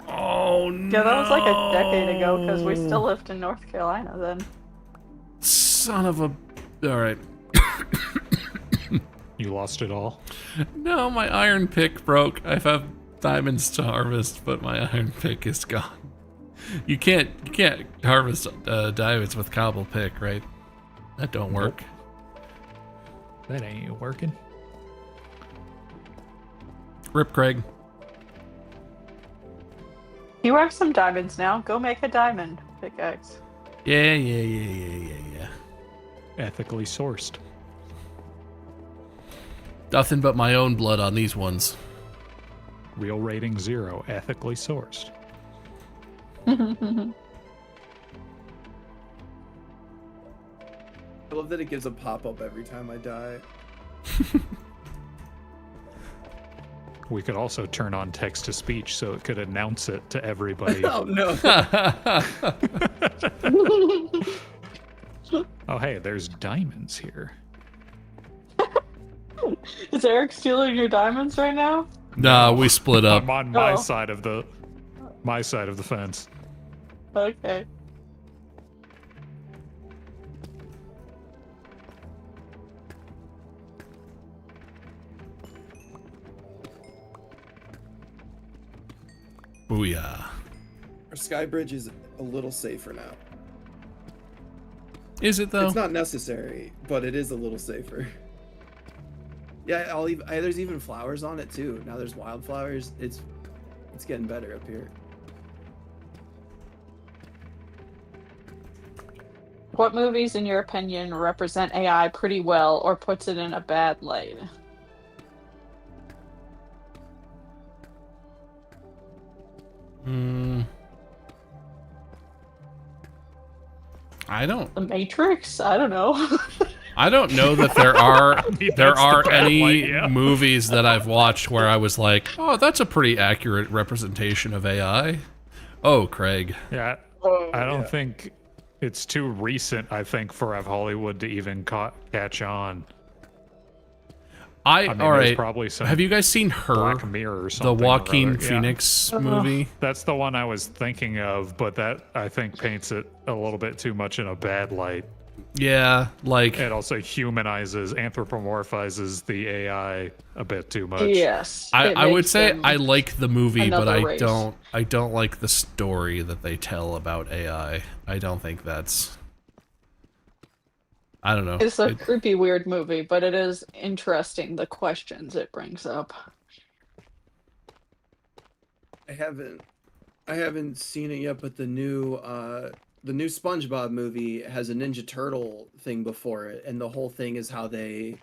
Oh no! Yeah, that was like a decade ago because we still lived in North Carolina then. Son of a... Alright. You lost it all? No, my iron pick broke. I have diamonds to harvest, but my iron pick is gone. You can't harvest diamonds with cobble pick, right? That don't work. That ain't working. Rip Craig. You have some diamonds now. Go make a diamond pickaxe. Yeah. Ethically sourced. Nothing but my own blood on these ones. Real rating 0, ethically sourced. I love that it gives a pop-up every time I die. We could also turn on text-to-speech so it could announce it to everybody. Oh no. Oh, hey, there's diamonds here. Is Eric stealing your diamonds right now? Nah, we split up. I'm on my Oh. side of the fence. Okay. Booyah. Our sky bridge is a little safer now. Is it though? It's not necessary, but it is a little safer. Yeah, there's even flowers on it too. Now there's wildflowers. It's getting better up here. What movies, in your opinion, represent AI pretty well or puts it in a bad light? I don't The Matrix? I don't know. that there are That's there the are bad any light, yeah. movies that I've watched where I was like, oh, that's a pretty accurate representation of AI. Oh, Craig. Yeah, I don't think it's too recent, I think, for Hollywood to even catch on. I mean, all there's right. probably some Have you guys seen Her, Black Mirror or the something. Joaquin or other. Yeah. Phoenix movie? That's the one I was thinking of, but that, I think, paints it a little bit too much in a bad light. Yeah, like It also anthropomorphizes the AI a bit too much. Yes. I would say I like the movie, but another I race. don't like the story that they tell about AI. I don't think that's. I don't know. It's a creepy, weird movie, but it is interesting, the questions it brings up. I haven't seen it yet, but the new SpongeBob movie has a Ninja Turtle thing before it, and the whole thing is how they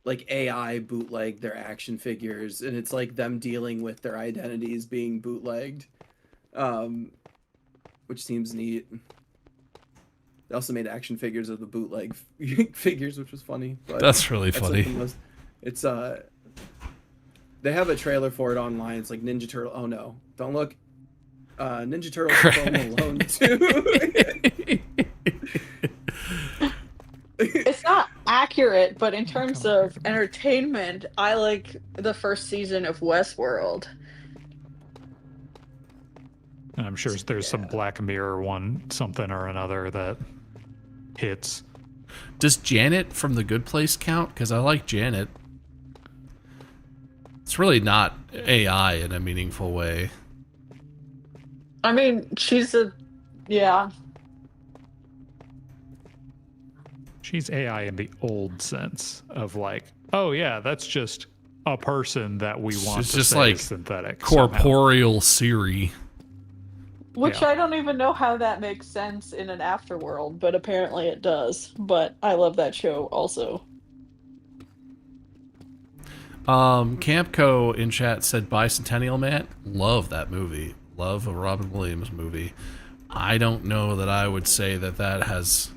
like AI bootleg their action figures, and it's like them dealing with their identities being bootlegged, which seems neat. They also made action figures of the bootleg figures, which was funny. But That's really like funny. the most, it's they have a trailer for it online. It's like Ninja Turtle. Oh no, don't look. Ninja Turtles Home Alone 2. It's not accurate, but in terms of entertainment, I like the first season of Westworld. And I'm sure there's some Black Mirror one, something or another that hits. Does Janet from The Good Place count? Because I like Janet. It's really not AI in a meaningful way. I mean, yeah. She's AI in the old sense of like, oh yeah, that's just a person that we want It's to just say like is synthetic. somehow. Corporeal Siri. Which Yeah. I don't even know how that makes sense in an afterworld, but apparently it does. But I love that show also. Campco in chat said Bicentennial Man. Love that movie. Love a Robin Williams movie. I don't know that I would say that that has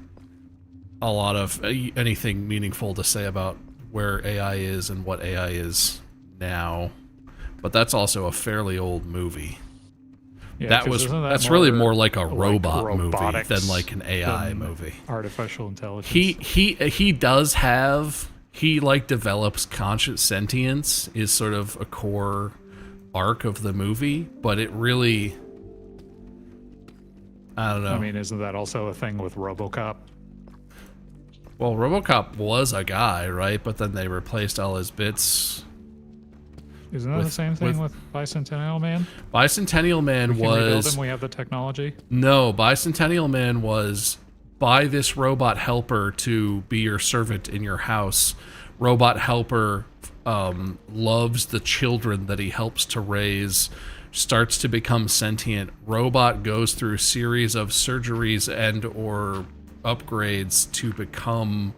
a lot of anything meaningful to say about where AI is and what AI is now. But that's also a fairly old movie. Yeah, That 'cause was isn't that that's really more like like a robot movie robotics than like an AI than movie. Artificial intelligence. He does have like develops conscious sentience is sort of a core arc of the movie, but it really I don't know. I mean, isn't that also a thing with RoboCop? Well, RoboCop was a guy, right? But then they replaced all his bits. Isn't that With- the same thing with- with Bicentennial Man? Bicentennial Man We can rebuild was him, we have the technology. no. Bicentennial Man was buy this robot helper to be your servant in your house. Robot helper loves the children that he helps to raise, starts to become sentient. Robot goes through a series of surgeries and or upgrades to become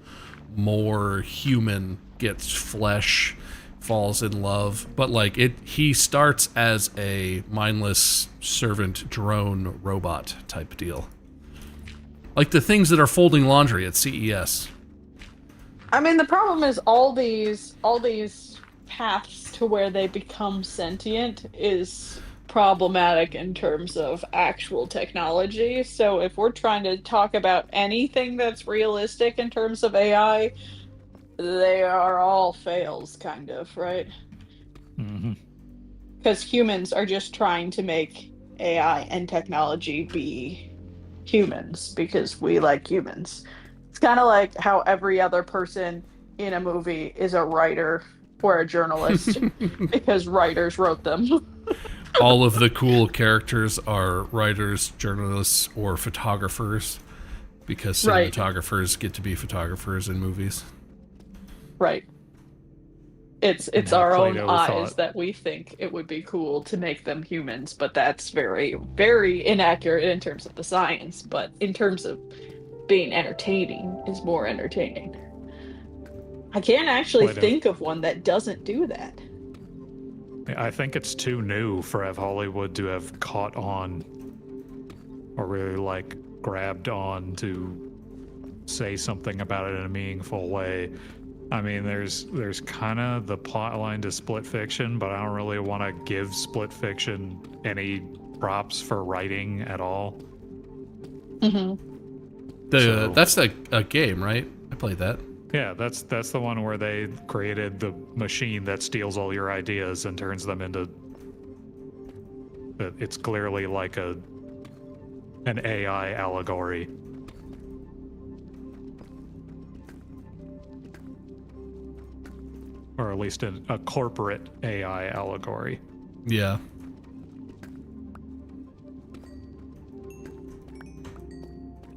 more human, gets flesh, falls in love. But like he starts as a mindless servant drone robot type deal. Like the things that are folding laundry at CES. I mean, the problem is all these paths to where they become sentient is problematic in terms of actual technology. So if we're trying to talk about anything that's realistic in terms of AI, they are all fails, kind of, right? Mm-hmm. Because humans are just trying to make AI and technology be humans because we like humans. It's kind of like how every other person in a movie is a writer or a journalist because writers wrote them. All of the cool characters are writers, journalists, or photographers because Right. cinematographers get to be photographers in movies. Right. It's And our own Plato eyes thought- that we think it would be cool to make them humans, but that's very, very inaccurate in terms of the science. But in terms of being entertaining, is more entertaining. I can't actually Plato. think of one that doesn't do that. I think it's too new for Hollywood to have caught on or really like grabbed on to say something about it in a meaningful way. I mean, there's kind of the plot line to Split Fiction, but I don't really want to give Split Fiction any props for writing at all. Mm-hmm. That's a game, right? I played that. Yeah, that's the one where they created the machine that steals all your ideas and turns them into. It's clearly like an AI allegory. Or at least a corporate AI allegory. Yeah.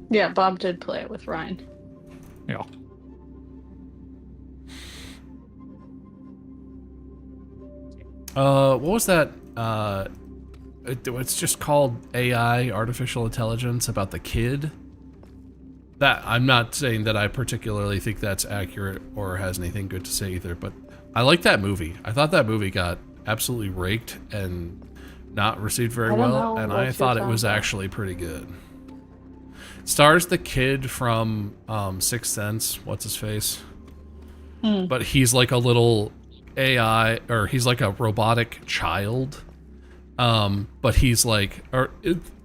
Yeah, Bob did play it with Ryan. Yeah. What was that? It's just called AI, artificial intelligence, about the kid. That I'm not saying that I particularly think that's accurate or has anything good to say either, but I like that movie. I thought that movie got absolutely raked and not received very I don't well, know and what I you're thought it talking was about. actually pretty good. Stars the kid from Sixth Sense. What's his face? But he's like a little AI, or he's like a robotic child. But he's like,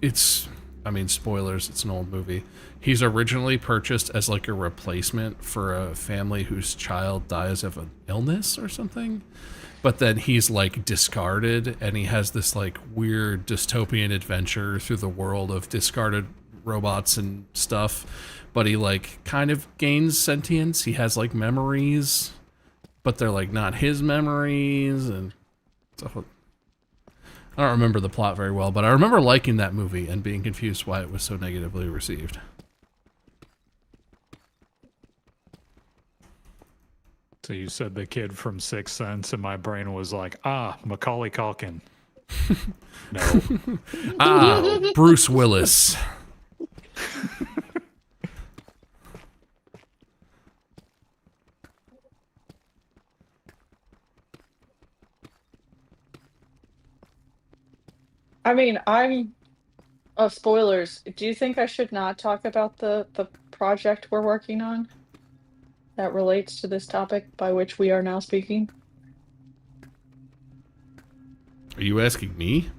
it's, I mean, spoilers, it's an old movie. He's originally purchased as like a replacement for a family whose child dies of an illness or something. But then he's like discarded, and he has this like weird dystopian adventure through the world of discarded robots and stuff. But he like kind of gains sentience. He has like memories, but they're like not his memories, and so I don't remember the plot very well, but I remember liking that movie and being confused why it was so negatively received. So you said the kid from Sixth Sense, and my brain was like, Macaulay Culkin. No. Bruce Willis. I mean, spoilers. Do you think I should not talk about the project we're working on that relates to this topic by which we are now speaking? Are you asking me?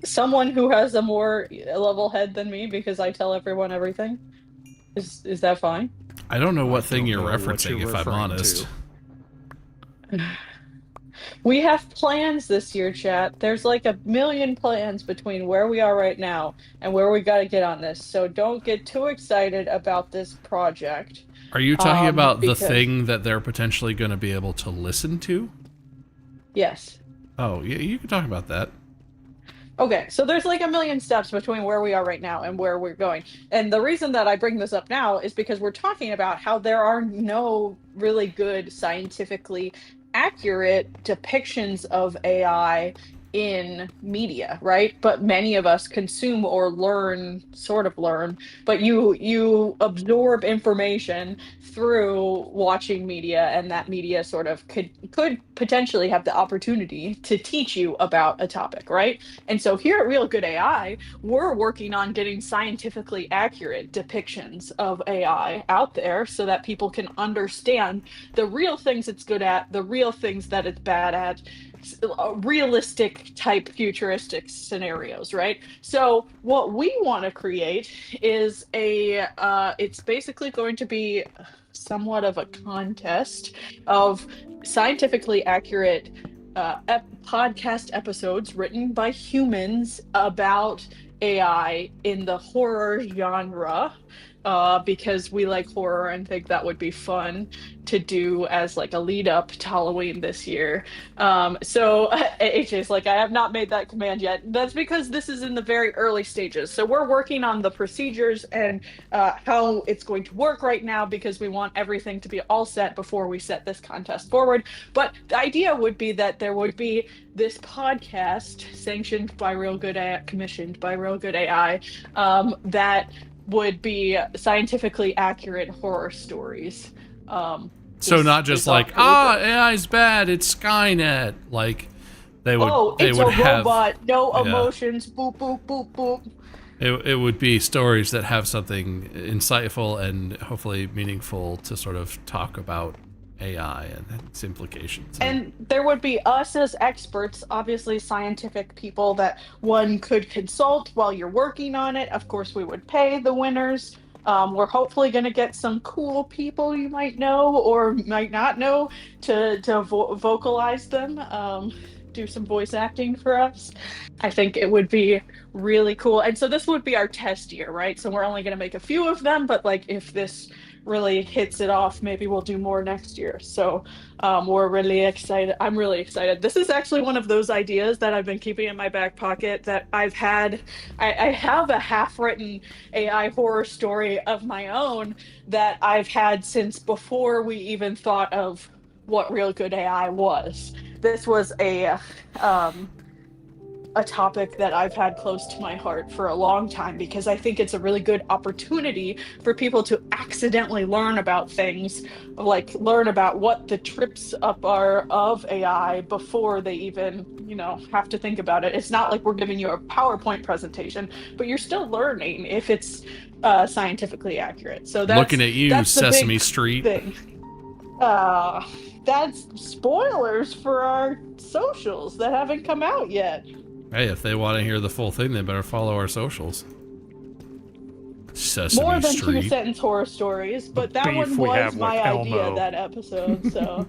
Someone who has a more level head than me because I tell everyone everything. Is that fine? I don't know what I thing don't you're know what referencing, you're if I'm referring honest. to. We have plans this year, chat. There's like a million plans between where we are right now and where we got to get on this. So don't get too excited about this project. Are you talking about the because- thing that they're potentially going to be able to listen to? Yes. Oh, yeah, you can talk about that. Okay, so there's like a million steps between where we are right now and where we're going. And the reason that I bring this up now is because we're talking about how there are no really good scientifically accurate depictions of AI in media, right? But many of us consume or learn, sort of learn, but you absorb information through watching media, and that media sort of could potentially have the opportunity to teach you about a topic, right? And so here at Real Good AI, we're working on getting scientifically accurate depictions of AI out there so that people can understand the real things it's good at, the real things that it's bad at, realistic type futuristic scenarios, right? So what we want to create is it's basically going to be somewhat of a contest of scientifically accurate podcast episodes written by humans about AI in the horror genre, because we like horror and think that would be fun to do as like a lead up to Halloween this year. So AJ's like, I have not made that command yet. That's because this is in the very early stages. So we're working on the procedures and how it's going to work right now, because we want everything to be all set before we set this contest forward. But the idea would be that there would be this podcast sanctioned by Real Good AI, commissioned by Real Good AI, that would be scientifically accurate horror stories. So not just like, AI's bad, it's Skynet. Like they would it's would a robot, no emotions, boop boop boop boop. It would be stories that have something insightful and hopefully meaningful to sort of talk about AI and its implications. And there would be us as experts, obviously scientific people that one could consult while you're working on it. Of course, we would pay the winners. We're hopefully going to get some cool people you might know or might not know to vocalize them, do some voice acting for us. I think it would be really cool. And so this would be our test year, right? So we're only going to make a few of them, but like if this really hits it off, maybe we'll do more next year. So we're really excited. I'm really excited. This is actually one of those ideas that I've been keeping in my back pocket that I've had. I have a half-written AI horror story of my own that I've had since before we even thought of what Real Good AI was. This was a topic that I've had close to my heart for a long time, because I think it's a really good opportunity for people to accidentally learn about things, like learn about what the trips up are of AI before they even, have to think about it. It's not like we're giving you a PowerPoint presentation, but you're still learning if it's scientifically accurate. So that's looking at you, that's Sesame Street. Thing. That's spoilers for our socials that haven't come out yet. Hey, if they want to hear the full thing, they better follow our socials. Sesame More than Street. 2-sentence horror stories, but that one was my idea, that episode. So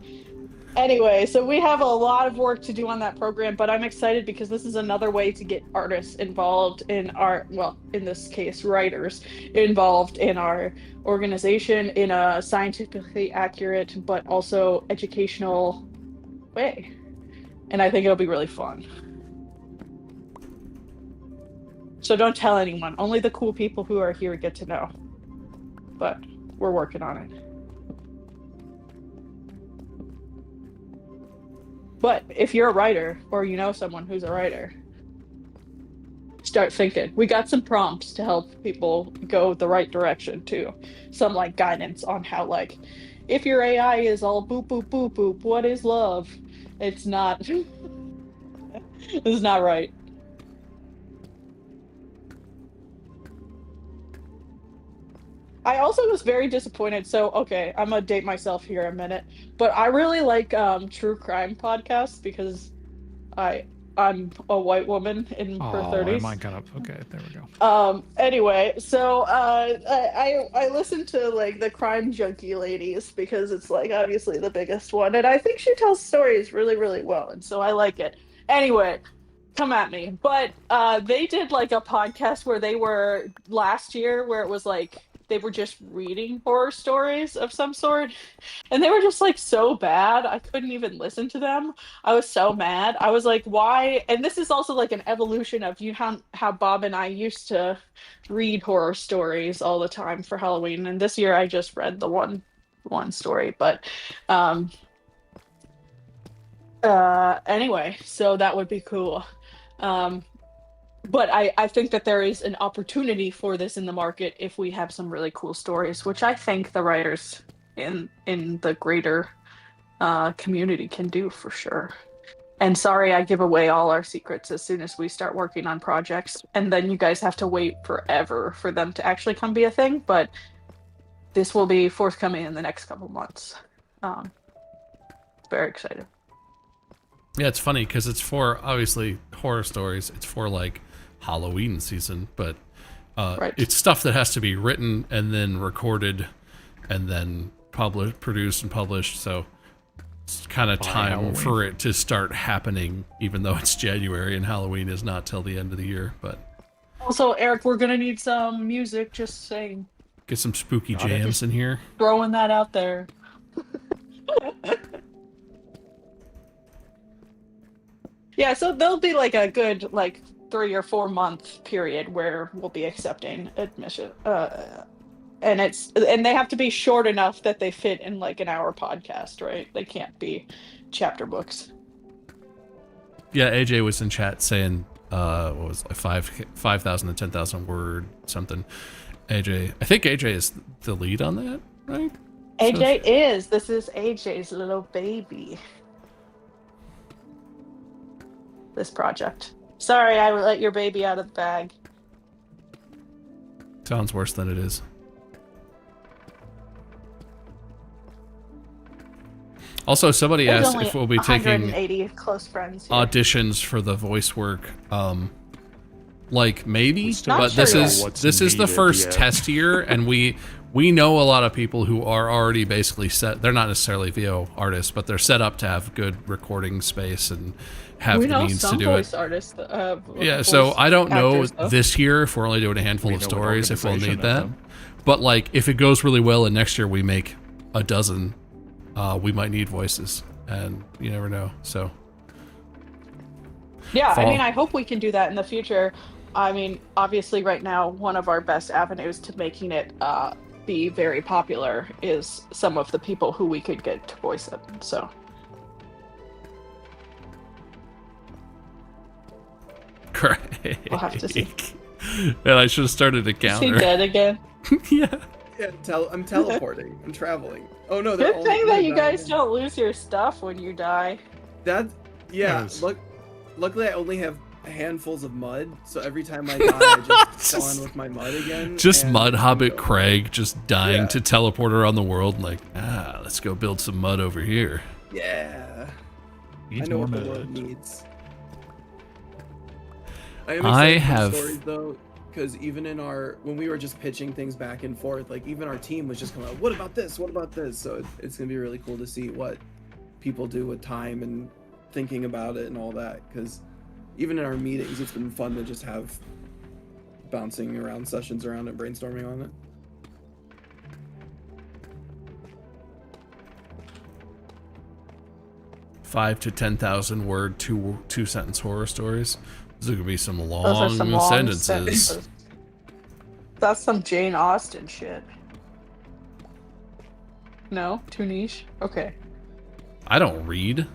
anyway, so we have a lot of work to do on that program, but I'm excited because this is another way to get artists involved in our, well, in this case, writers involved in our organization in a scientifically accurate but also educational way. And I think it'll be really fun. So don't tell anyone. Only the cool people who are here get to know. But we're working on it. But if you're a writer, or you know someone who's a writer, start thinking. We got some prompts to help people go the right direction too. Some like guidance on how, like, if your AI is all boop boop boop boop, what is love? It's not. It's not right. I also was very disappointed. So, okay, I'm gonna date myself here a minute, but I really like true crime podcasts because I'm a white woman in her 30s. Mine kind of okay. There we go. Anyway, so I listen to like the crime junkie ladies because it's like obviously the biggest one, and I think she tells stories really, really well, and so I like it. Anyway, come at me. But they did like a podcast where they were last year where it was like they were just reading horror stories of some sort, and they were just like so bad I couldn't even listen to them. I was so mad. I was like, why? And this is also like an evolution of how Bob and I used to read horror stories all the time for Halloween, and this year I just read the one story. But Anyway, so that would be cool. But I think that there is an opportunity for this in the market if we have some really cool stories, which I think the writers in the greater community can do for sure. And sorry, I give away all our secrets as soon as we start working on projects, and then you guys have to wait forever for them to actually come be a thing. But this will be forthcoming in the next couple months. Very excited. Yeah, it's funny because it's for obviously horror stories. It's for like Halloween season, but Right. it's stuff that has to be written and then recorded and then produced and published. So it's kind of time Halloween. for it to start happening, even though it's January and Halloween is not till the end of the year. But Also, Eric, we're gonna need some music. Just saying, get some spooky Got it. jams in here. throwing that out there. Yeah, so there'll be like a good 3 or 4 month period where we'll be accepting admission. And they have to be short enough that they fit in like an hour podcast, right? They can't be chapter books. Yeah, AJ was in chat saying what was it, like 5,000 to 10,000 word something. AJ, I think AJ is the lead on that, right? AJ this is AJ's little baby. This project. Sorry, I let your baby out of the bag. Sounds worse than it is. Also, somebody There's asked only if we'll be taking 180 close friends here. auditions for the voice work. Like maybe, still Not but sure this yet. is What's this is the needed first yet. test year, and we know a lot of people who are already basically set. They're not necessarily VO artists, but they're set up to have good recording space and have We the know means some to do voice it. artists. Yeah, so voice I don't know actors, though. this year if we're only doing a handful We of know what stories if we'll organization need they're that. from. But like if it goes really well and next year we make a dozen, we might need voices, and you never know. So Yeah, fall. I mean, I hope we can do that in the future. I mean, obviously, right now, one of our best avenues to making it be very popular is some of the people who we could get to voice it. So, Craig. We'll have to see. And I should have started a is he counter. dead again? Yeah. Yeah, I'm teleporting. I'm traveling. Oh no, they're Good all thing that you dying. guys don't lose your stuff when you die. That yeah. Yes. Luckily, I only have handfuls of mud, so every time I die, I just spawn with my mud again. Just and Mud I'm Hobbit good. Craig just dying Yeah. to teleport around the world, like, let's go build some mud over here. Yeah, I Needs know more what the world mud. needs. I am I excited for have- stories though, because even in when we were just pitching things back and forth, like even our team was just coming out, what about this? What about this? So it's gonna be really cool to see what people do with time and thinking about it and all that. Because even in our meetings, it's been fun to just have bouncing around sessions around and brainstorming on it. Five to 10,000 word, two sentence horror stories. Those are gonna be some Those are long some long sentences. sentences. That's some Jane Austen shit. No? Too niche? Okay. I don't read.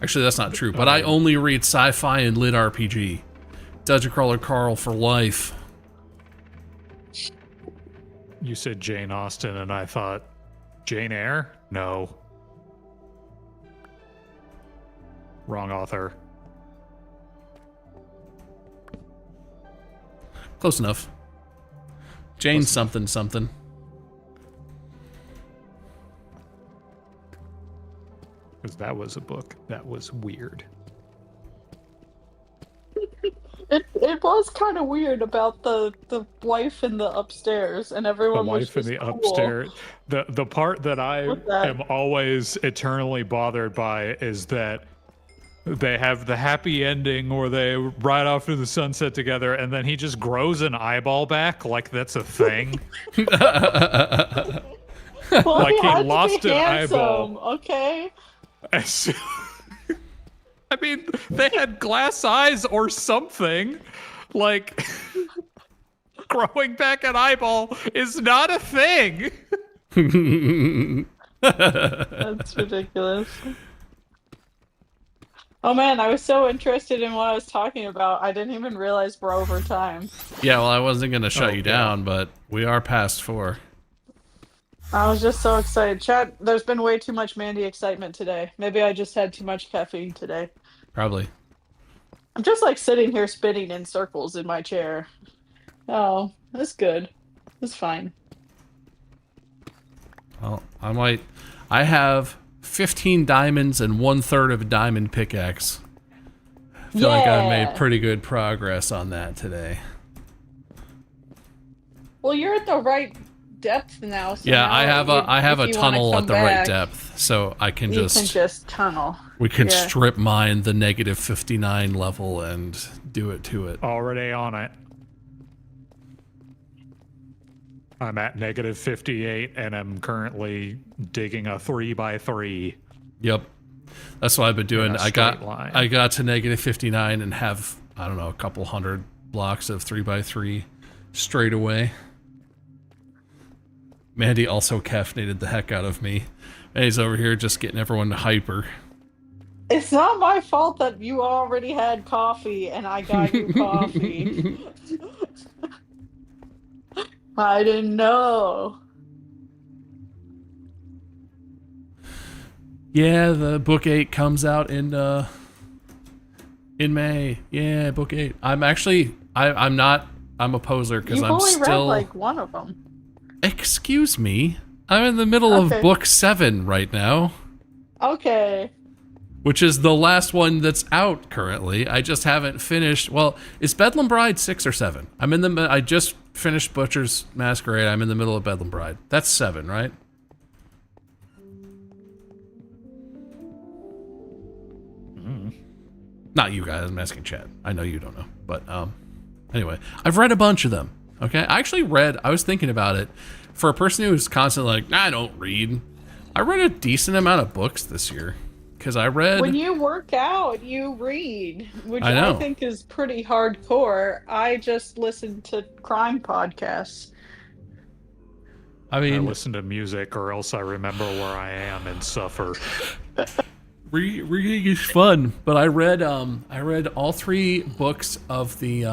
Actually, that's not true. But I only read sci-fi and lit RPG. Dungeon Crawler Carl for life. You said Jane Austen, and I thought Jane Eyre? No. Wrong author. Close enough. Jane something something. Because that was a book. That was weird. It was kind of weird about the wife in the upstairs and The everyone was wife in just the cool. upstairs. The part that I With that. am always eternally bothered by is that they have the happy ending where they ride off to the sunset together, and then he just grows an eyeball back like that's a thing. Well, Like, he had to be lost an handsome, eyeball. Okay. And so- I mean, they had glass eyes or something. Like, growing back an eyeball is not a thing. That's ridiculous. Oh man, I was so interested in what I was talking about. I didn't even realize we're over time. Yeah, well, I wasn't gonna shut you yeah. down, but we are past 4. I was just so excited. Chat, there's been way too much Mandy excitement today. Maybe I just had too much caffeine today. Probably. I'm just like sitting here spinning in circles in my chair. Oh, that's good. That's fine. Well, I have 15 diamonds and 1/3 of a diamond pickaxe. I feel like I've made pretty good progress on that today. Well, you're at the right depth now. So Yeah, now I have a if you wanna tunnel come at the right back, depth, so I can You just can just tunnel. we can yeah. strip mine the negative 59 level and do it to it. Already on it. I'm at negative 58 and I'm currently digging a 3x3. Yep. That's what I've been doing. a I straight line. got to negative 59 and have, I don't know, a couple hundred blocks of 3x3 straight away. Mandy also caffeinated the heck out of me. Mandy's over here just getting everyone hyper. It's not my fault that you already had coffee and I got you coffee. I didn't know. Yeah, the book 8 comes out in May. Yeah, book 8. I'm actually I'm a poser because You've I'm only still read like one of them. Excuse me. I'm in the middle of Okay. book 7 right now, Okay. which is the last one that's out currently. I just haven't finished. Well, is Bedlam Bride 6 or 7? I just finished Butcher's Masquerade. I'm in the middle of Bedlam Bride. That's 7, right? Not you guys. I'm asking chat. I know you don't know, but anyway, I've read a bunch of them. Okay, I was thinking about it. For a person who's constantly like, I don't read, I read a decent amount of books this year. Because I read... When you work out, you read, which I know. I think is pretty hardcore. I just listen to crime podcasts. I I mean, listen to music or else I remember where I am and suffer. reading is fun. But I read all 3 books of the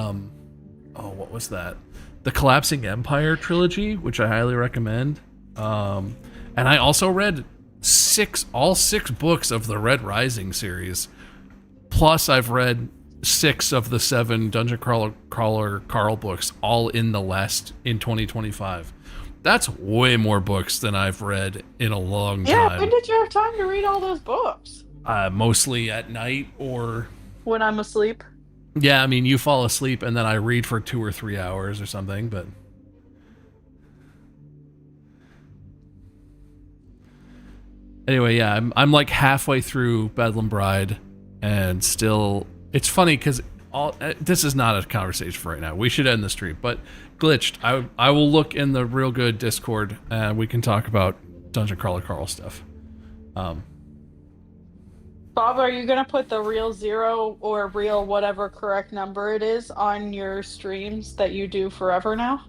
what was that? The Collapsing Empire trilogy, which I highly recommend. And I also read all 6 books of the Red Rising series. Plus, I've read 6 of the 7 Dungeon Crawler Carl books, all in 2025. That's way more books than I've read in a long Yeah, time. when did you have time to read all those books? Mostly at night or... When I'm asleep? Yeah, I mean, you fall asleep and then I read for 2 or 3 hours or something, but... Anyway, yeah, I'm like halfway through Bedlam Bride, and still, it's funny because this is not a conversation for right now. We should end the stream, but Glitched, I will look in the Real Good Discord, and we can talk about Dungeon Crawler Carl stuff. Bob, are you gonna put the real 0 or real whatever correct number it is on your streams that you do forever now?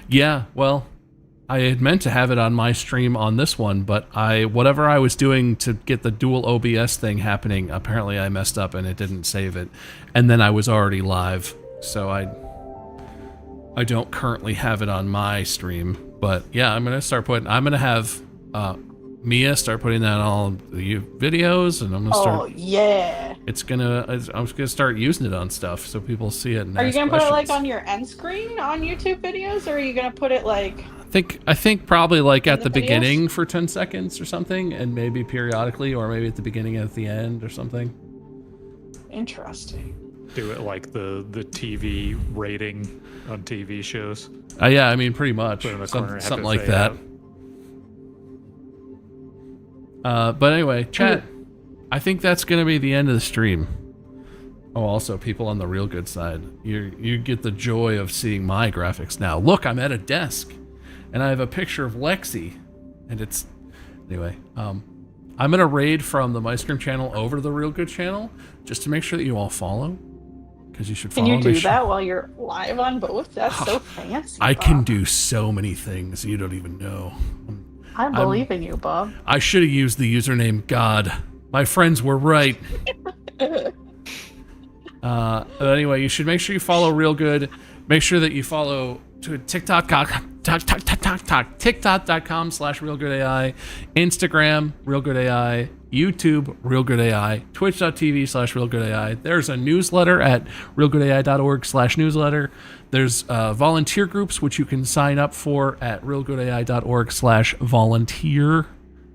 Yeah, well, I had meant to have it on my stream on this one, but whatever I was doing to get the dual OBS thing happening, apparently I messed up and it didn't save it. And then I was already live, so I don't currently have it on my stream. But yeah, I'm gonna have Mia start putting that on all the videos, and I'm gonna start. Oh yeah. I'm just gonna start using it on stuff so people see it. And Are you ask gonna put it like questions. on your end screen on YouTube videos, or are you gonna put it like? I think probably like at the the videos? beginning for 10 seconds or something, and maybe periodically, or maybe at the beginning and at the end or something. Interesting. Do it like the TV rating on TV shows. Yeah, I mean, pretty much. Put it in the corner, have Something it like fade that. out. But anyway, chat, I think that's going to be the end of the stream. Oh, also, people on the Real Good side, you get the joy of seeing my graphics now. Look, I'm at a desk, and I have a picture of Lexi, and it's... Anyway, I'm going to raid from the Muyskerm channel over to the Real Good channel, just to make sure that you all follow, because you should follow. Can you do Make sure- that while you're live on both? That's so fancy. I can Bob. do so many things you don't even know. I believe in you, Bob. I should have used the username God. My friends were right. Anyway, you should make sure you follow Real Good. Make sure that you follow to TikTok.com/RealGoodAI, Instagram RealGoodAI, YouTube RealGoodAI, Twitch.tv/RealGoodAI. There's a newsletter at realgoodai.org/newsletter. There's volunteer groups which you can sign up for at realgoodai.org/volunteer.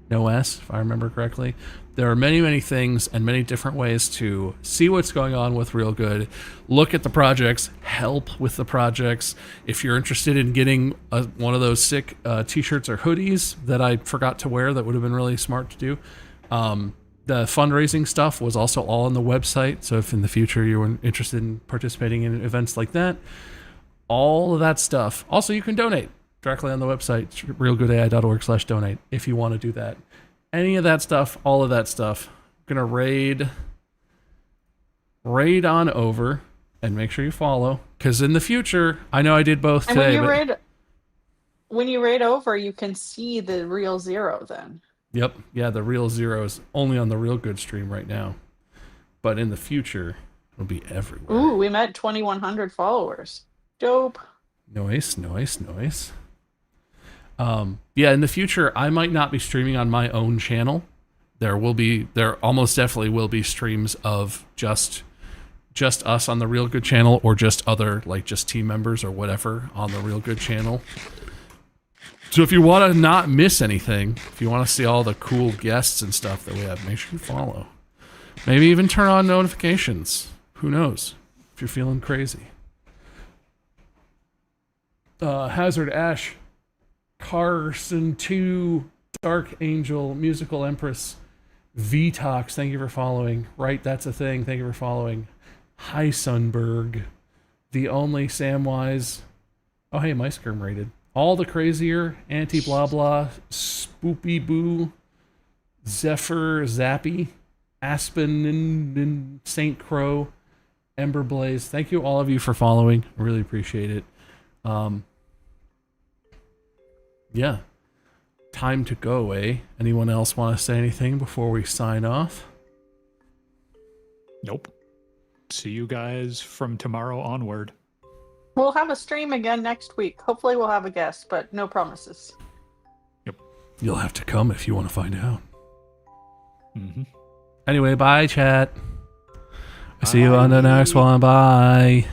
No S, if I remember correctly. There are many, many things and many different ways to see what's going on with Real Good, look at the projects, help with the projects. If you're interested in getting one of those sick t-shirts or hoodies that I forgot to wear that would have been really smart to do, the fundraising stuff was also all on the website. So if in the future you were interested in participating in events like that, all of that stuff. Also, you can donate directly on the website, realgoodai.org/donate, if you want to do that. Any of that stuff, all of that stuff. I'm gonna raid on over and make sure you follow, because in the future, I know I did both And today. when you raid over, you can see the real zero then. Yep, yeah, the real zero is only on the Real Good stream right now, but in the future, it'll be everywhere. Ooh, we met 2,100 followers. Dope. Nice. Yeah, in the future, I might not be streaming on my own channel. There almost definitely will be streams of just us on the Real Good channel, or just other, like just team members or whatever on the Real Good channel. So if you want to not miss anything, if you want to see all the cool guests and stuff that we have, make sure you follow. Maybe even turn on notifications. Who knows? If you're feeling crazy. Hazard Ash, Carson 2, Dark Angel, Musical Empress, Vtox, thank you for following. Right, that's a thing. Thank you for following. Hi Sunberg, The Only Samwise. Oh hey, Muyskerm rated. All the Crazier, Anti Blah Blah, Spoopy Boo, Zephyr Zappy, Aspen and Saint Crow, Ember Blaze. Thank you all of you for following. I really appreciate it. Yeah. Time to go, eh? Anyone else want to say anything before we sign off? Nope. See you guys from tomorrow onward. We'll have a stream again next week. Hopefully we'll have a guest, but no promises. Yep. You'll have to come if you want to find out. Mm-hmm. Anyway, bye, chat. I see you on the next one. Bye.